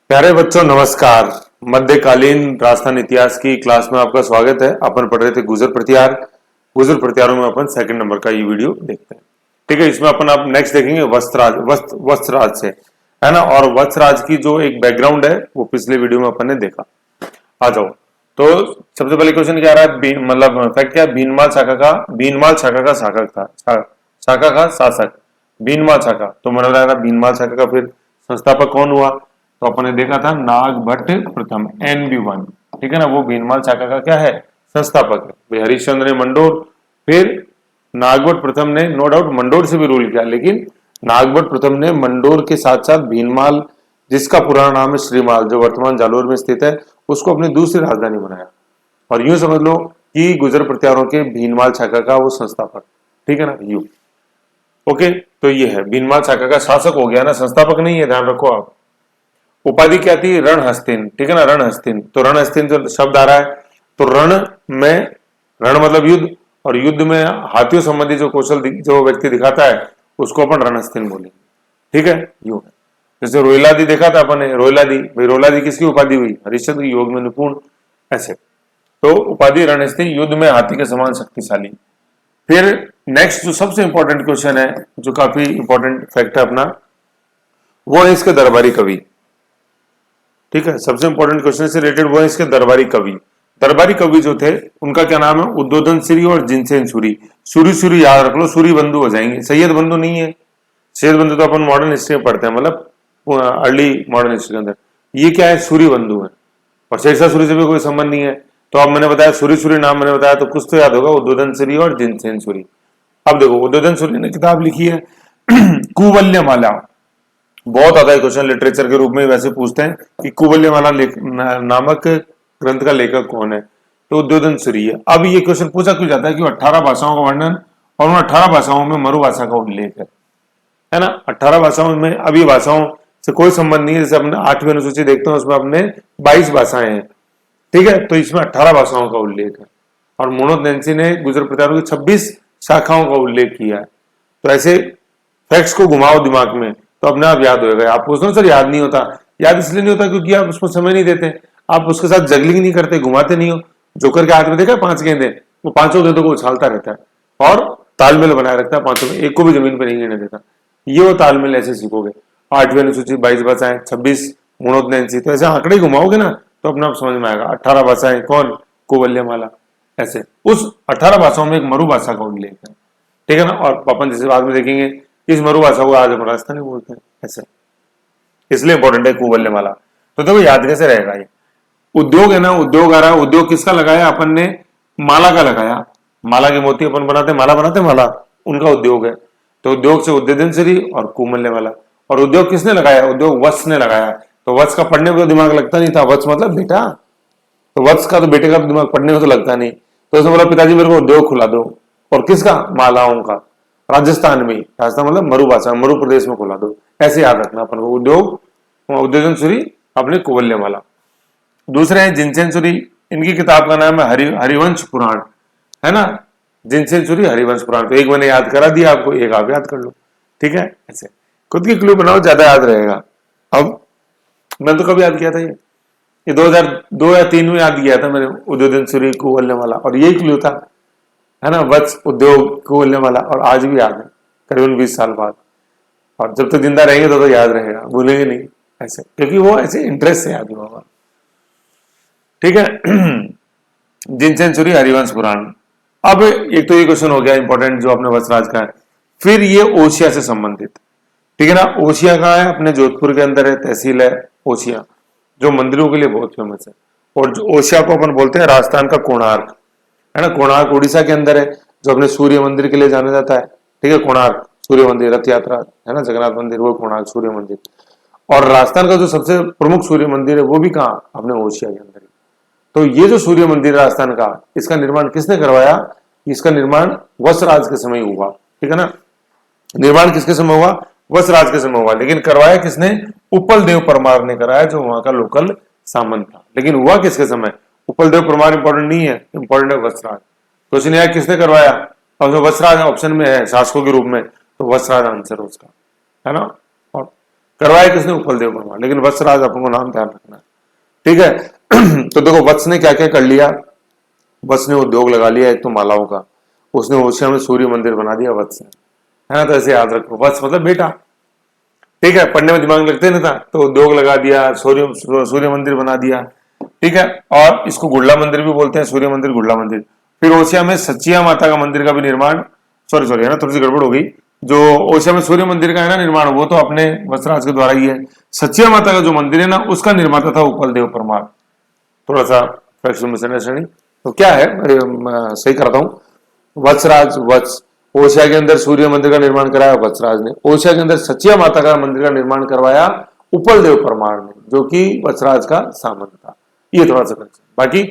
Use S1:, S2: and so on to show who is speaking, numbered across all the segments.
S1: प्यारे बच्चों नमस्कार। मध्यकालीन राजस्थान इतिहास की क्लास में आपका स्वागत है। अपन पढ़ रहे थे गुजर प्रतिहार। गुजर प्रतिहारों में अपन सेकंड नंबर का ये वीडियो देखते हैं। ठीक है, इसमें अपन आप नेक्स्ट देखेंगे वस्त्रराज से, है ना। और वस्त्रराज की जो एक बैकग्राउंड है वो पिछले वीडियो में अपन ने देखा। आ जाओ। तो सबसे पहले क्वेश्चन क्या आ रहा है, मतलब फैक्ट क्या है, भीनमाल शाखा का शासक था। शाखा का शासक भीनमाल शाखा। तो मैंने बताया था भीनमाल शाखा का फिर संस्थापक कौन हुआ, तो अपन ने देखा था नागभट्ट प्रथम NB1। ठीक है ना, वो भीनमाल शाखा का क्या है, संस्थापक है। हरिश्चंद्र ने मंडोर, फिर नागभट्ट प्रथम ने नो डाउट मंडोर से भी रूल किया, लेकिन नागभट्ट प्रथम ने मंडोर के साथ साथ भीनमाल, जिसका पुराना नाम है श्रीमाल, जो वर्तमान जालोर में स्थित है, उसको अपनी दूसरी राजधानी बनाया। और यूं समझ लो कि गुजर प्रतिहारों के भीनमाल शाखा का वो संस्थापक। ठीक है ना, यू ओके। तो ये है भीनमाल शाखा का शासक हो गया ना, संस्थापक नहीं है, ध्यान रखो आप। उपाधि क्या थी, रणहस्तिन। ठीक है ना, रणहस्तिन। तो रणहस्तिन जो शब्द आ रहा है, तो रण मतलब युद्ध, और युद्ध में हाथियों संबंधी जो कौशल जो व्यक्ति दिखाता है उसको अपन रणहस्तिन बोलेंगे। ठीक है, यू है। जैसे रोहिलादी देखा था अपन ने, रोहिलादी, भाई रोहिलादी किसकी उपाधि हुई, हरिश्चंद्र की, योग में निपुण, ऐसे। तो उपाधि रणहस्तिन, युद्ध में हाथी के समान शक्तिशाली। फिर नेक्स्ट जो सबसे इंपॉर्टेंट क्वेश्चन है, जो काफी इंपॉर्टेंट फैक्ट है अपना, वो है इसके दरबारी कवि। ठीक है, सबसे इंपॉर्टेंट क्वेश्चन से रिलेटेड वो है इसके दरबारी कवि। दरबारी कवि जो थे उनका क्या नाम है, उद्बोधन श्री और जिनसेन सूरी। सूरी सूरी याद रख लो, सूरी बंधु हो जाएंगे, सैयद बंधु नहीं है। सैयद बंधु तो अपन मॉडर्न हिस्ट्री में पढ़ते हैं, मतलब अर्ली मॉडर्न हिस्ट्री के अंदर। ये क्या है, सूरी बंधु है, और शेरशाह सूरी से भी कोई संबंध नहीं है। तो अब मैंने बताया सूरी सूरी नाम मैंने बताया, तो कुछ तो याद होगा, उद्बोधन श्री और जिनसेन सूरी। अब देखो, उद्बोधन सूरी ने किताब लिखी है कुवल्यमाला। बहुत आता है क्वेश्चन लिटरेचर के रूप में, वैसे पूछते हैं कि कुवल्यमाला नामक ग्रंथ का लेखक कौन है, तो उद्बोधन सूरी है। अब ये क्वेश्चन पूछा क्यों जाता है कि 18 भाषाओं का वर्णन और उन 18 भाषाओं में मरु भाषा का उल्लेख है ना। 18 भाषाओं में, अभी भाषाओं से कोई संबंध नहीं है। जैसे अपने 8वीं अनुसूची देखते हैं, उसमें अपने 22 भाषाएं हैं। ठीक है, तो इसमें 18 भाषाओं का उल्लेख है। और मोनोज नैन्सी ने गुजर प्रतिहारों की 26 शाखाओं का उल्लेख किया है। तो ऐसे फैक्ट्स को घुमाओ दिमाग में, तो अपने आप याद होगा। आप पूछते हो सर याद नहीं होता, याद इसलिए नहीं होता क्योंकि आप उसको समय नहीं देते, आप उसके साथ जगलिंग नहीं करते, घुमाते नहीं हो। जोकर के हाथ में देखा 5 गेंदे, वो पांचों गेंदों को उछालता रहता है और तालमेल बनाए रखता है पांचों में, एक को भी जमीन पर नहीं गिरने देता। ये वो तालमेल ऐसे सीखोगे। 8वीं अनुसूची 22 भाषाएं, 26 मोनोज नैन्सी, तो ऐसे आंकड़े घुमाओगे ना तो अपने आप समझ में आएगा। 18 भाषाएं कौन, कुवल्यमाला। ऐसे उस 18 भाषाओं में एक मरु भाषा का उल्लेख है। ठीक है ना, और अपन जैसे बाद में देखेंगे इस मरु भाषा को आज हम राजस्थानी बोलते हैं, ऐसे। इसलिए इंपॉर्टेंट है कुवल्यमाला। तो देखो याद कैसे रहेगा ये। उद्योग है ना, उद्योग आ रहा है, उद्योग किसका लगाया अपन ने, माला का लगाया। माला के मोती अपन बनाते, माला, उनका उद्योग है। तो उद्योग से उद्बोधन श्री और कुवल्यमाला। और उद्योग किसने लगाया, उद्योग वत्स ने लगाया। तो वत्स का पढ़ने को दिमाग लगता नहीं था, वत्स मतलब बेटा, तो वत्स का तो बेटे का दिमाग पढ़ने को तो लगता नहीं। तो उसने बोला पिताजी मेरे को उद्योग खुला दो, और किसका, मालाओं का। राजस्थान में, राजस्थान मतलब मरु भाषा, मरु प्रदेश में खुला दो, ऐसे याद रखना अपन को। उद्योग उद्बोधन सूरी अपने कुवल्यमाला। दूसरे हैं जिनसेन सूरी, इनकी किताब का नाम है हरिवंश पुराण, है ना। जिनसेन सूरी हरिवंश पुराण, तो एक मैंने याद करा दिया आपको, एक आप याद कर लो। ठीक है, ऐसे खुद की क्लू बनाओ, ज्यादा याद रहेगा। अब मैंने तो कब याद किया था ये 2002 या 3 में याद किया था मैंने, उद्बोधन सूरी कुवल्यमाला, और यही क्लू था, है ना, वत्स उद्योग कुवल्यमाला। और आज भी याद है, करीबन 20 साल बाद। और जब तक जिंदा रहेंगे तो याद रहेगा, भूलेंगे नहीं, ऐसे, क्योंकि वो ऐसे इंटरेस्ट से याद हुआ। ठीक है जिनसेन सूरी हरिवंश पुराण। अब एक तो ये क्वेश्चन हो गया इंपॉर्टेंट जो अपने वत्सराज का है। फिर ये ओशिया से संबंधित, ठीक है ना। ओशिया का है, अपने जोधपुर के अंदर है, तहसील है ओशिया, जो मंदिरों के लिए बहुत फेमस है। और जो ओशिया को अपन बोलते हैं राजस्थान का कोणार्क, है ना। कोणार्क उड़ीसा के अंदर है, जो अपने सूर्य मंदिर के लिए जाना जाता है। ठीक है, कोणार्क सूर्य मंदिर, रथ यात्रा, है ना, जगन्नाथ मंदिर, वो कोणार्क सूर्य मंदिर। और राजस्थान का जो सबसे प्रमुख सूर्य मंदिर है वो भी कहाँ, अपने ओशिया के अंदर। तो ये जो सूर्य मंदिर है राजस्थान का, इसका निर्माण किसने करवाया, इसका निर्माण वत्सराज के समय हुआ। ठीक है ना, निर्माण किसके समय हुआ, वत्सराज के समय हुआ। लेकिन करवाया किसने, उपल देव परमार ने कराया, जो वहां का लोकल सामंत था। लेकिन हुआ किसके समय, उपल देव परमार इंपॉर्टेंट नहीं है, इंपॉर्टेंट है वत्सराज। क्वेश्चन यह किसने करवाया, और जो वत्सराज ऑप्शन में है शासकों के रूप में, तो वत्सराज आंसर उसका, है ना। और करवाया किसने? उपल देव परमार। लेकिन वत्सराज अपन को नाम ध्यान रखना है, ठीक है। तो देखो वत्स ने क्या क्या कर लिया। वत्स ने उद्योग लगा लिया एक तो मालाओं का, उसने ओसिया में सूर्य मंदिर बना दिया वत्स ने, है ना। तो ऐसे याद रखो, वत्स मतलब बेटा, ठीक है। पढ़ने में दिमाग लगते नहीं था, तो उद्योग लगा दिया, सूर्य मंदिर बना दिया, ठीक है। और इसको गुड़ला मंदिर भी बोलते हैं, सूर्य मंदिर, गुड़ला मंदिर। फिर ओसिया में सचिया माता का मंदिर का भी निर्माण, सॉरी है ना, थोड़ी सी गड़बड़ हो गई। जो ओसिया में सूर्य मंदिर का है ना निर्माण, वो तो अपने वत्सराज के द्वारा ही है। सचिया माता का जो मंदिर है ना, उसका निर्माता था उपल देव परमार। थोड़ा सा फैक्चुअल मिसअंडरस्टैंडिंग, तो क्या है, सही करता हूँ। वत्सराज, वत्स, ओसिया के अंदर सूर्य मंदिर का निर्माण कराया वत्सराज ने, ओसिया के अंदर सचिया माता का मंदिर का निर्माण करवाया उपल देव परमार ने, जो कि वत्सराज का सामंत था। ये थोड़ा सा करेक्शन। बाकी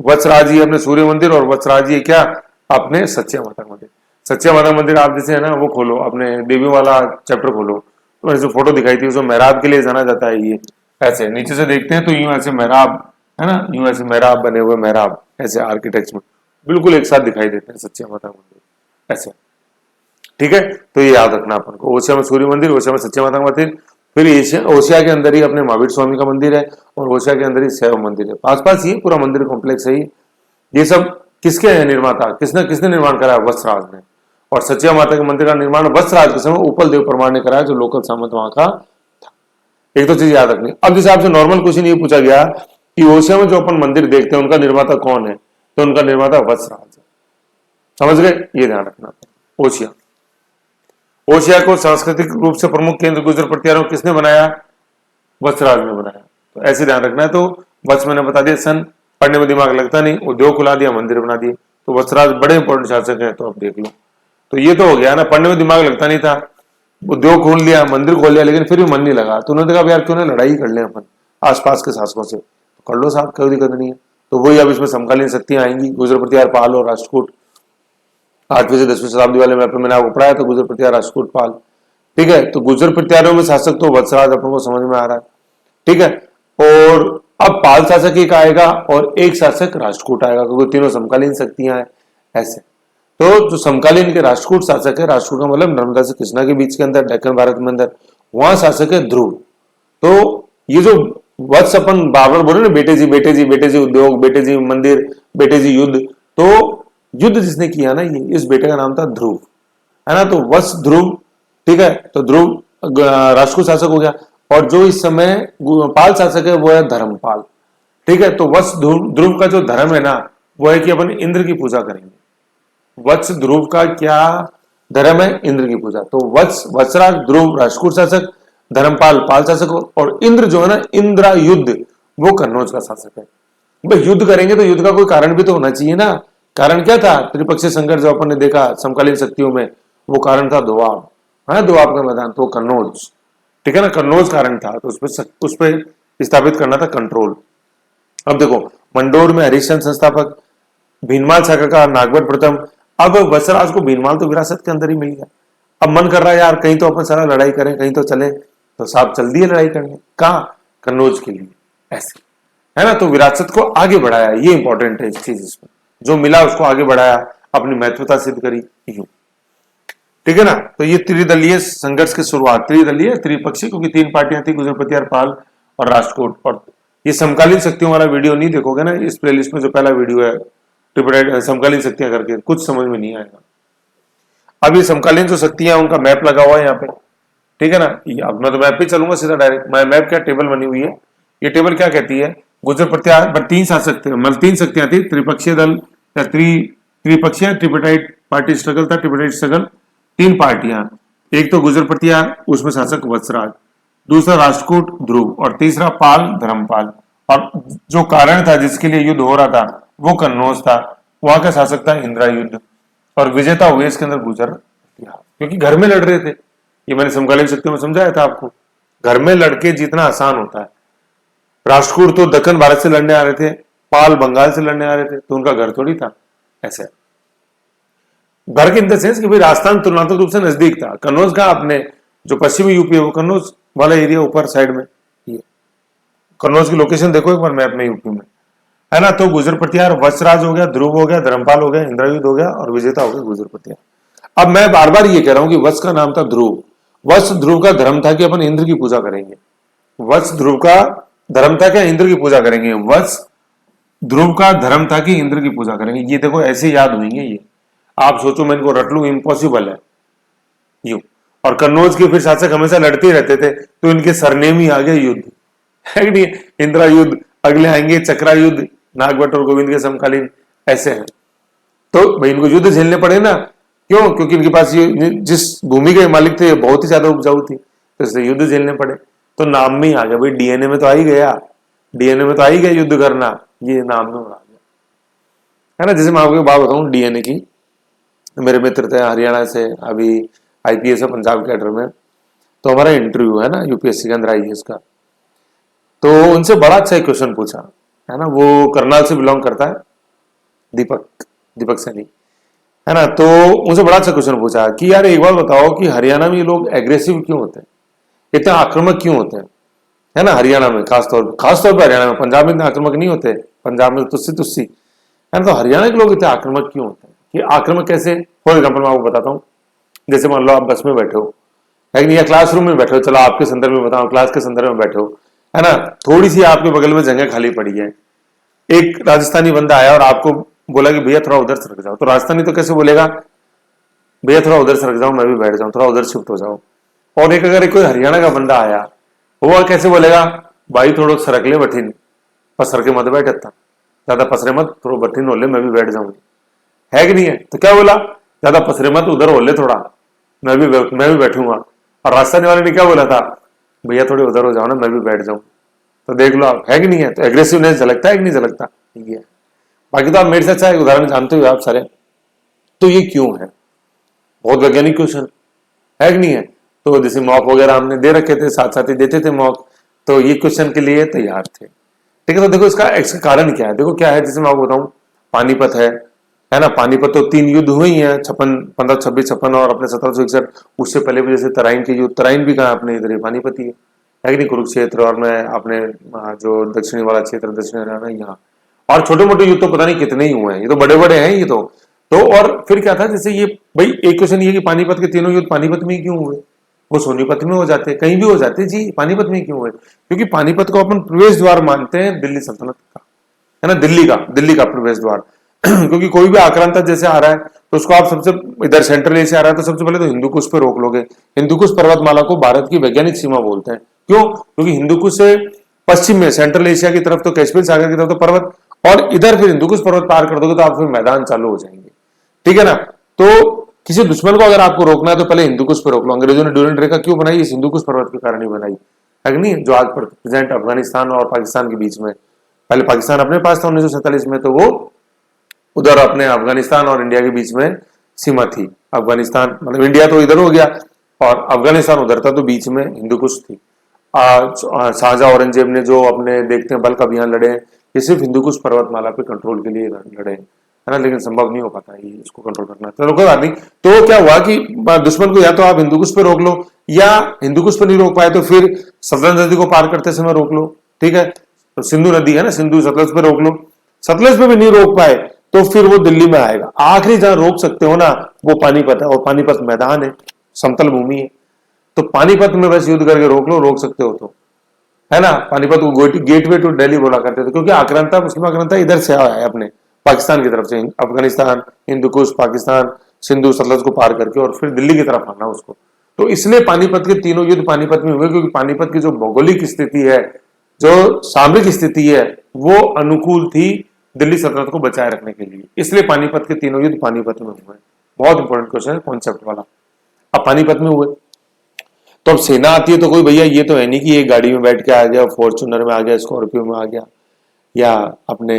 S1: वत्सराज ही अपने सूर्य मंदिर, और वत्सराज ही क्या अपने सचिया माता का मंदिर। सचिया माता मंदिर आप जैसे है ना, वो खोलो, अपने देवी वाला चैप्टर खोलो, तो ऐसे फोटो दिखाई थी, उसको मेहराब के लिए जाना जाता है। ये ऐसे नीचे से देखते हैं तो यूं ऐसे मेहराब है ना, यूं ऐसे मेहराब बने हुए, मेहराब ऐसे आर्किटेक्ट में बिल्कुल एक साथ दिखाई देते हैं सचिया माता मंदिर ऐसे, ठीक है। तो ये याद रखना अपन को, ओसिया में सूर्य मंदिर, ओसिया में सचिया माता का मंदिर, फिर ओसिया के अंदर ही अपने महावीर स्वामी का मंदिर है, और ओसिया के अंदर ही शैव मंदिर है। पास पास ही पूरा मंदिर कॉम्प्लेक्स है। ये सब किसके हैं निर्माता, किसने किसने निर्माण कराया? वत्सराज ने। और सचिया माता के मंदिर का निर्माण वत्सराज के समय उपल देव परमार ने कराया, जो लोकल सामंत वहां का था। एक तो चीज याद रखनी। अब जैसे आपसे नॉर्मल क्वेश्चन ये पूछा गया कि ओसिया में जो अपन मंदिर देखते हैं उनका निर्माता कौन है, तो उनका निर्माता वत्सराज है। समझ गए? ये ध्यान रखना। ओसिया, ओसिया को सांस्कृतिक रूप से प्रमुख केंद्र गुर्जर प्रतिहारों किसने बनाया? वत्सराज ने बनाया। तो ऐसे ध्यान रखना है। तो वत्स मैंने बता दिया, सन, पढ़ने में दिमाग लगता नहीं, उद्योग खुला दिया, मंदिर बना दिए। तो वत्सराज बड़े इंपॉर्टेंट शासक हैं, तो आप देख लो। तो ये तो हो गया ना, पढ़ने में दिमाग लगता नहीं था, उद्योग खोल लिया, मंदिर खोल लिया, लेकिन फिर भी मन नहीं लगा, तो उन्होंने कहा यार क्यों ना लड़ाई कर ले अपन आसपास के शासकों से। तो कर लो साहब, कोई दिक्कत नहीं है। तो वही अब इसमें समकालीन शक्तियां आएंगी, गुर्जर प्रतिहार, पाल और राष्ट्रकूट। 8वीं से 10वीं शताब्दी वाले मैप में मैंने आपको पढ़ाया था, गुर्जर प्रतिहार, राष्ट्रकूट, पाल, ठीक है। तो गुर्जर प्रतिहारों में शासक तो वत्सराज अपन को समझ में आ रहा है, ठीक है। और अब पाल शासक एक आएगा और एक शासक राष्ट्रकूट आएगा, क्योंकि तीनों समकालीन शक्तियां हैं ऐसे। तो जो समकालीन के राष्ट्रकूट शासक है, राष्ट्रकूट का मतलब नर्मदा से कृष्णा के बीच के अंदर, दक्षिण भारत में अंदर, वहां शासक है ध्रुव। तो ये जो वत्स अपन बार बार बोले ना, बेटे जी बेटे जी बेटे जी उद्योग, बेटे जी मंदिर, बेटे जी युद्ध, तो युद्ध जिसने किया ना, ये इस बेटे का नाम था ध्रुव, है ना। तो वत्स ध्रुव, ठीक है। तो ध्रुव राष्ट्रकूट शासक हो गया। और जो इस समय पाल शासक है वो है धर्मपाल, ठीक है। तो वत्स ध्रुव का जो धर्म है ना, वो है कि अपन इंद्र की पूजा करेंगे। वत्स ध्रुव का क्या धर्म है? इंद्र की पूजा। तो वत्सराज ध्रुव राष्ट्रकूट शासक, धर्मपाल पाल शासक, और इंद्र जो है ना, इंद्रा युद्ध, वो कन्नौज का शासक है। भाई युद्ध करेंगे तो युद्ध का कोई कारण भी तो होना चाहिए ना। कारण क्या था? त्रिपक्षीय संघर्ष जो अपन ने देखा समकालीन शक्तियों में, वो कारण था दोआब, है दोआब का मैदान, तो कन्नौज, ठीक है ना, कन्नौज कारण था। तो उस पर स्थापित करना था कंट्रोल। अब देखो, मंडोर में हरिश्चंद्र संस्थापक, भीनमाल शाखा का नागभट्ट प्रथम। अब वत्सराज को भीनमाल तो विरासत के अंदर ही मिल गया। अब मन कर रहा है यार कहीं तो अपन सारा लड़ाई करें, कहीं तो चले, तो साहब चल दिए लड़ाई करने, कहां? कन्नौज के लिए, ऐसे, है ना। तो विरासत को आगे बढ़ाया, ये इंपॉर्टेंट है इस चीज, इसमें जो मिला उसको आगे बढ़ाया, अपनी महत्वता सिद्ध करी, यूं, ठीक है ना। तो ये त्रिदलीय संघर्ष की शुरुआत, त्रिदलीय त्रिपक्षीय, क्योंकि 3 पार्टियां थी, गुर्जर प्रतिहार, पाल और राष्ट्रकूट। और ये समकालीन शक्तियों वाला वीडियो नहीं देखोगे ना इस प्लेलिस्ट में, जो पहला वीडियो है ट्रिपल समकालीन शक्तियां करके, कुछ समझ में नहीं आएगा। अब ये समकालीन जो शक्तियां उनका मैप लगा हुआ है यहाँ पे, ठीक है ना। अब मैं तो मैप पे चलूंगा सीधा डायरेक्ट। मैप क्या टेबल बनी हुई है, ये टेबल क्या कहती है? गुर्जर प्रतिहार पर 3 शासक थे, मतलब 3 शक्तियां थी, त्रिपक्षीय दल, त्रिपक्षीय ट्रिपटाइट पार्टी स्ट्रगल था, ट्रिपटाइट स्ट्रगल, 3 पार्टियां। एक तो गुर्जर प्रतिहार, उसमें शासक वत्सराज, दूसरा राष्ट्रकूट ध्रुव, और तीसरा पाल धर्मपाल। और जो कारण था जिसके लिए युद्ध हो रहा था वो कन्नौज था, वहां का शासक था इंद्रा युद्ध, और विजेता हुए इसके अंदर गुर्जर प्रतिहार, क्योंकि घर में लड़ रहे थे। ये मैंने समकालीन शक्तियों में समझाया था आपको, घर में लड़के जीतना आसान होता है। राष्ट्रकूट तो दक्षिण भारत से लड़ने आ रहे थे, पाल बंगाल से लड़ने आ रहे थे, तो उनका घर थोड़ी था ऐसे। घर के इन द सेंस कि भाई राजस्थान तुलनात्मक रूप से नजदीक था। कन्नौज का अपने जो पश्चिमी यूपी है, वो कन्नौज वाला एरिया ऊपर साइड में, ये कन्नौज की लोकेशन देखो एक बार मैप में, यूपी में, है ना। तो गुर्जर प्रतिहार, वत्सराज हो गया, ध्रुव हो गया, धर्मपाल हो गया, इंद्रायुध हो गया, और विजेता हो गया गुर्जर प्रतिहार। अब मैं बार बार ये कह रहा हूं कि वत्स का नाम था ध्रुव, वत्स ध्रुव का धर्म था कि अपन इंद्र की पूजा करेंगे। वत्स ध्रुव का धर्म था क्या, इंद्र की पूजा करेंगे। वत्स ध्रुव का धर्म था कि इंद्र की पूजा करेंगे। ये देखो ऐसे याद हुई है ये, आप सोचो मैं इनको रट लूं, इम्पॉसिबल है यूं। और कन्नौज के फिर शासक हमेशा लड़ते ही रहते थे, तो इनके सरनेम ही आ गए युद्ध, है कि नहीं। इंदिरा युद्ध, अगले आएंगे चक्रा युद्ध, नागभट्ट और गोविंद के समकालीन ऐसे हैं। तो भाई इनको युद्ध झेलने पड़े ना, क्यों, क्योंकि इनके पास ये जिस भूमि के मालिक थे बहुत ही ज्यादा उपजाऊ थी, तो इसलिए युद्ध झेलने पड़े। तो नाम में ही आ गया भाई, डीएनए में तो आ ही गया, डीएनए में तो आ ही गया युद्ध करना, ये नाम में आ गया, है ना। जैसे मैं आपको बात बताऊं डीएनए की, मेरे मित्र थे हरियाणा से, अभी आईपीएस है पंजाब कैडर में, तो हमारा इंटरव्यू है ना यूपीएससी के अंदर आईएएस का, तो उनसे बड़ा अच्छा क्वेश्चन पूछा, है ना। वो करनाल से बिलोंग करता है, दीपक सैनी, है ना। तो उनसे बड़ा अच्छा क्वेश्चन पूछा कि यार एक बार बताओ कि हरियाणा में लोग एग्रेसिव क्यों होते हैं, इतने आक्रामक क्यों होते हैं, है ना। हरियाणा में खासतौर पर हरियाणा में, पंजाब में इतने आक्रामक नहीं होते, पंजाब में तुस्सी तुस्सी, है ना। तो हरियाणा के लोग इतने आक्रामक क्यों होते हैं, कि आक्रामक कैसे, फॉर एग्जाम्पल मैं आपको बताता हूँ। जैसे मान लो आप बस में बैठे हो, है कि नहीं, या क्लासरूम में बैठे हो, चलो आपके संदर्भ में बताओ, क्लास के संदर्भ में बैठे हो, है ना। थोड़ी सी आपके बगल में जगह खाली पड़ी है, एक राजस्थानी बंदा आया और आपको बोला कि भैया थोड़ा उधर सरक जाओ, तो राजस्थानी तो कैसे बोलेगा, भैया थोड़ा उधर सरक जाओ, मैं भी बैठ जाऊं, थोड़ा उधर शिफ्ट हो जाओ। और एक अगर कोई हरियाणा का बंदा आया, वो कैसे बोलेगा, भाई थोड़ा सरक ले बठिन, पसर के मत बैठ, ज्यादा पसरे मत, थोड़ा बठिन हो ले, मैं भी बैठ जाऊंगी, है कि नहीं है। तो क्या बोला, ज्यादा पसरे मत, उधर हो ले थोड़ा, मैं भी बैठूंगा। और राजस्थानी वाले ने क्या बोला था, भैया थोड़े उधर हो जाओ ना, मैं भी बैठ जाऊं। तो देख लो आप, है कि नहीं है। तो एग्रेसिवनेस झलकता है कि नहीं झलकता, ये है। बाकी तो आप मेरे से अच्छा एक उदाहरण जानते हो आप सारे, तो ये क्यों है, बहुत वैज्ञानिक क्वेश्चन, है कि नहीं है। तो जैसे मॉक वगैरह हमने दे रखे थे, साथ साथ ही देते थे मॉक, तो ये क्वेश्चन के लिए तैयार थे, ठीक है। तो देखो इसका कारण क्या है, देखो क्या है, जैसे मैं आपको बताऊं, पानीपत है ना। पानीपत तो 3 युद्ध हुए ही हैं, 15, 26, 56 और अपने 1761। उससे पहले भी जैसे तराइन के युद्ध, तराइन भी कहा अपने इधर पानीपत ही है कि नहीं, कुरुक्षेत्र, और मैं अपने जो दक्षिणी वाला क्षेत्र, दक्षिण हरियाणा यहाँ, और छोटे मोटे युद्ध तो पता नहीं कितने ही हुए हैं, ये तो बड़े बड़े हैं ये तो और फिर क्या था, जैसे ये भाई एक क्वेश्चन ये कि पानीपत के तीनों युद्ध पानीपत में ही क्यों हुए, वो सोनीपत में हो जाते, कहीं भी हो जाते जी, पानीपत में क्यों हुए, क्योंकि पानीपत को अपन प्रवेश द्वार मानते हैं दिल्ली सल्तनत का, है ना, दिल्ली का प्रवेश द्वार। क्योंकि कोई भी आक्रांता जैसे आ रहा है, तो उसको आप सबसे इधर सेंट्रल एशिया आ रहा है, तो सबसे पहले तो हिंदुकुश पे रोक लोगे। हिंदुकुश पर्वतमाला को भारत की वैज्ञानिक सीमा बोलते हैं, क्यों, क्योंकि हिंदुकुश से पश्चिम में सेंट्रल एशिया की तरफ तो कैस्पियन सागर की तरफ तो पर्वत, और इधर फिर हिंदुकुश पर्वत पार कर दोगे तो आप फिर मैदान चालू हो जाएंगे, ठीक है ना। तो किसी दुश्मन को अगर आपको रोकना है तो पहले हिंदुकुश पे रोक लो। अंग्रेजों ने ड्यूरेंट रेखा क्यों बनाई, इस हिंदुकुश पर्वत के कारण ही बनाई, है कि नहीं, जो आज प्रेजेंट अफगानिस्तान और पाकिस्तान के बीच में, पहले पाकिस्तान अपने पास था 1947 में, तो वो उधर अपने अफगानिस्तान और इंडिया के बीच में सीमा थी। अफगानिस्तान मतलब इंडिया तो इधर हो गया और अफगानिस्तान उधर था, तो बीच में हिंदुकुश थी। शाहजहां औरंगजेब ने जो अपने देखते हैं बल्क अभियान लड़े, ये सिर्फ हिंदुकुश पर्वतमाला पे कंट्रोल के लिए लड़े, है ना, लेकिन संभव नहीं हो पाता ये इसको कंट्रोल करना। चलो कोई बात नहीं। तो क्या हुआ कि दुश्मन को या तो आप हिंदुकुश पे रोक लो, या हिंदुकुश पे नहीं रोक पाए तो फिर सतलज नदी को पार करते समय रोक लो, ठीक है। तो सिंधु नदी है ना, सिंधु सतलज पे रोक लो। सतलज पे भी नहीं रोक पाए तो फिर वो दिल्ली में आएगा। आखिरी जहां रोक सकते हो ना वो पानीपत है, और पानीपत मैदान है, समतल भूमि है, तो पानीपत में बस युद्ध करके रोक लो, रोक सकते हो तो, है ना। पानीपत को गेटवे टू दिल्ली बोला करते थे, क्योंकि आक्रांता, मुस्लिम आक्रांता इधर से आया है अपने पाकिस्तान की तरफ से, अफगानिस्तान, हिंदुकुश, पाकिस्तान, सिंधु सतलज को पार करके और फिर दिल्ली की तरफ आना उसको। तो इसलिए पानीपत के तीनों युद्ध पानीपत में हुए, क्योंकि पानीपत की जो भौगोलिक स्थिति है, जो सामरिक स्थिति है, वो अनुकूल थी दिल्ली सल्तनत को बचाए रखने के लिए, इसलिए पानीपत के तीनों युद्ध पानीपत में हुए। बहुत इंपॉर्टेंट क्वेश्चन है, कॉन्सेप्ट वाला। अब पानीपत में हुए तो अब सेना आती है, तो कोई भैया ये तो है नहीं कि एक गाड़ी में बैठ के आ गया, फॉर्चूनर में आ गया, स्कॉर्पियो में आ गया, या अपने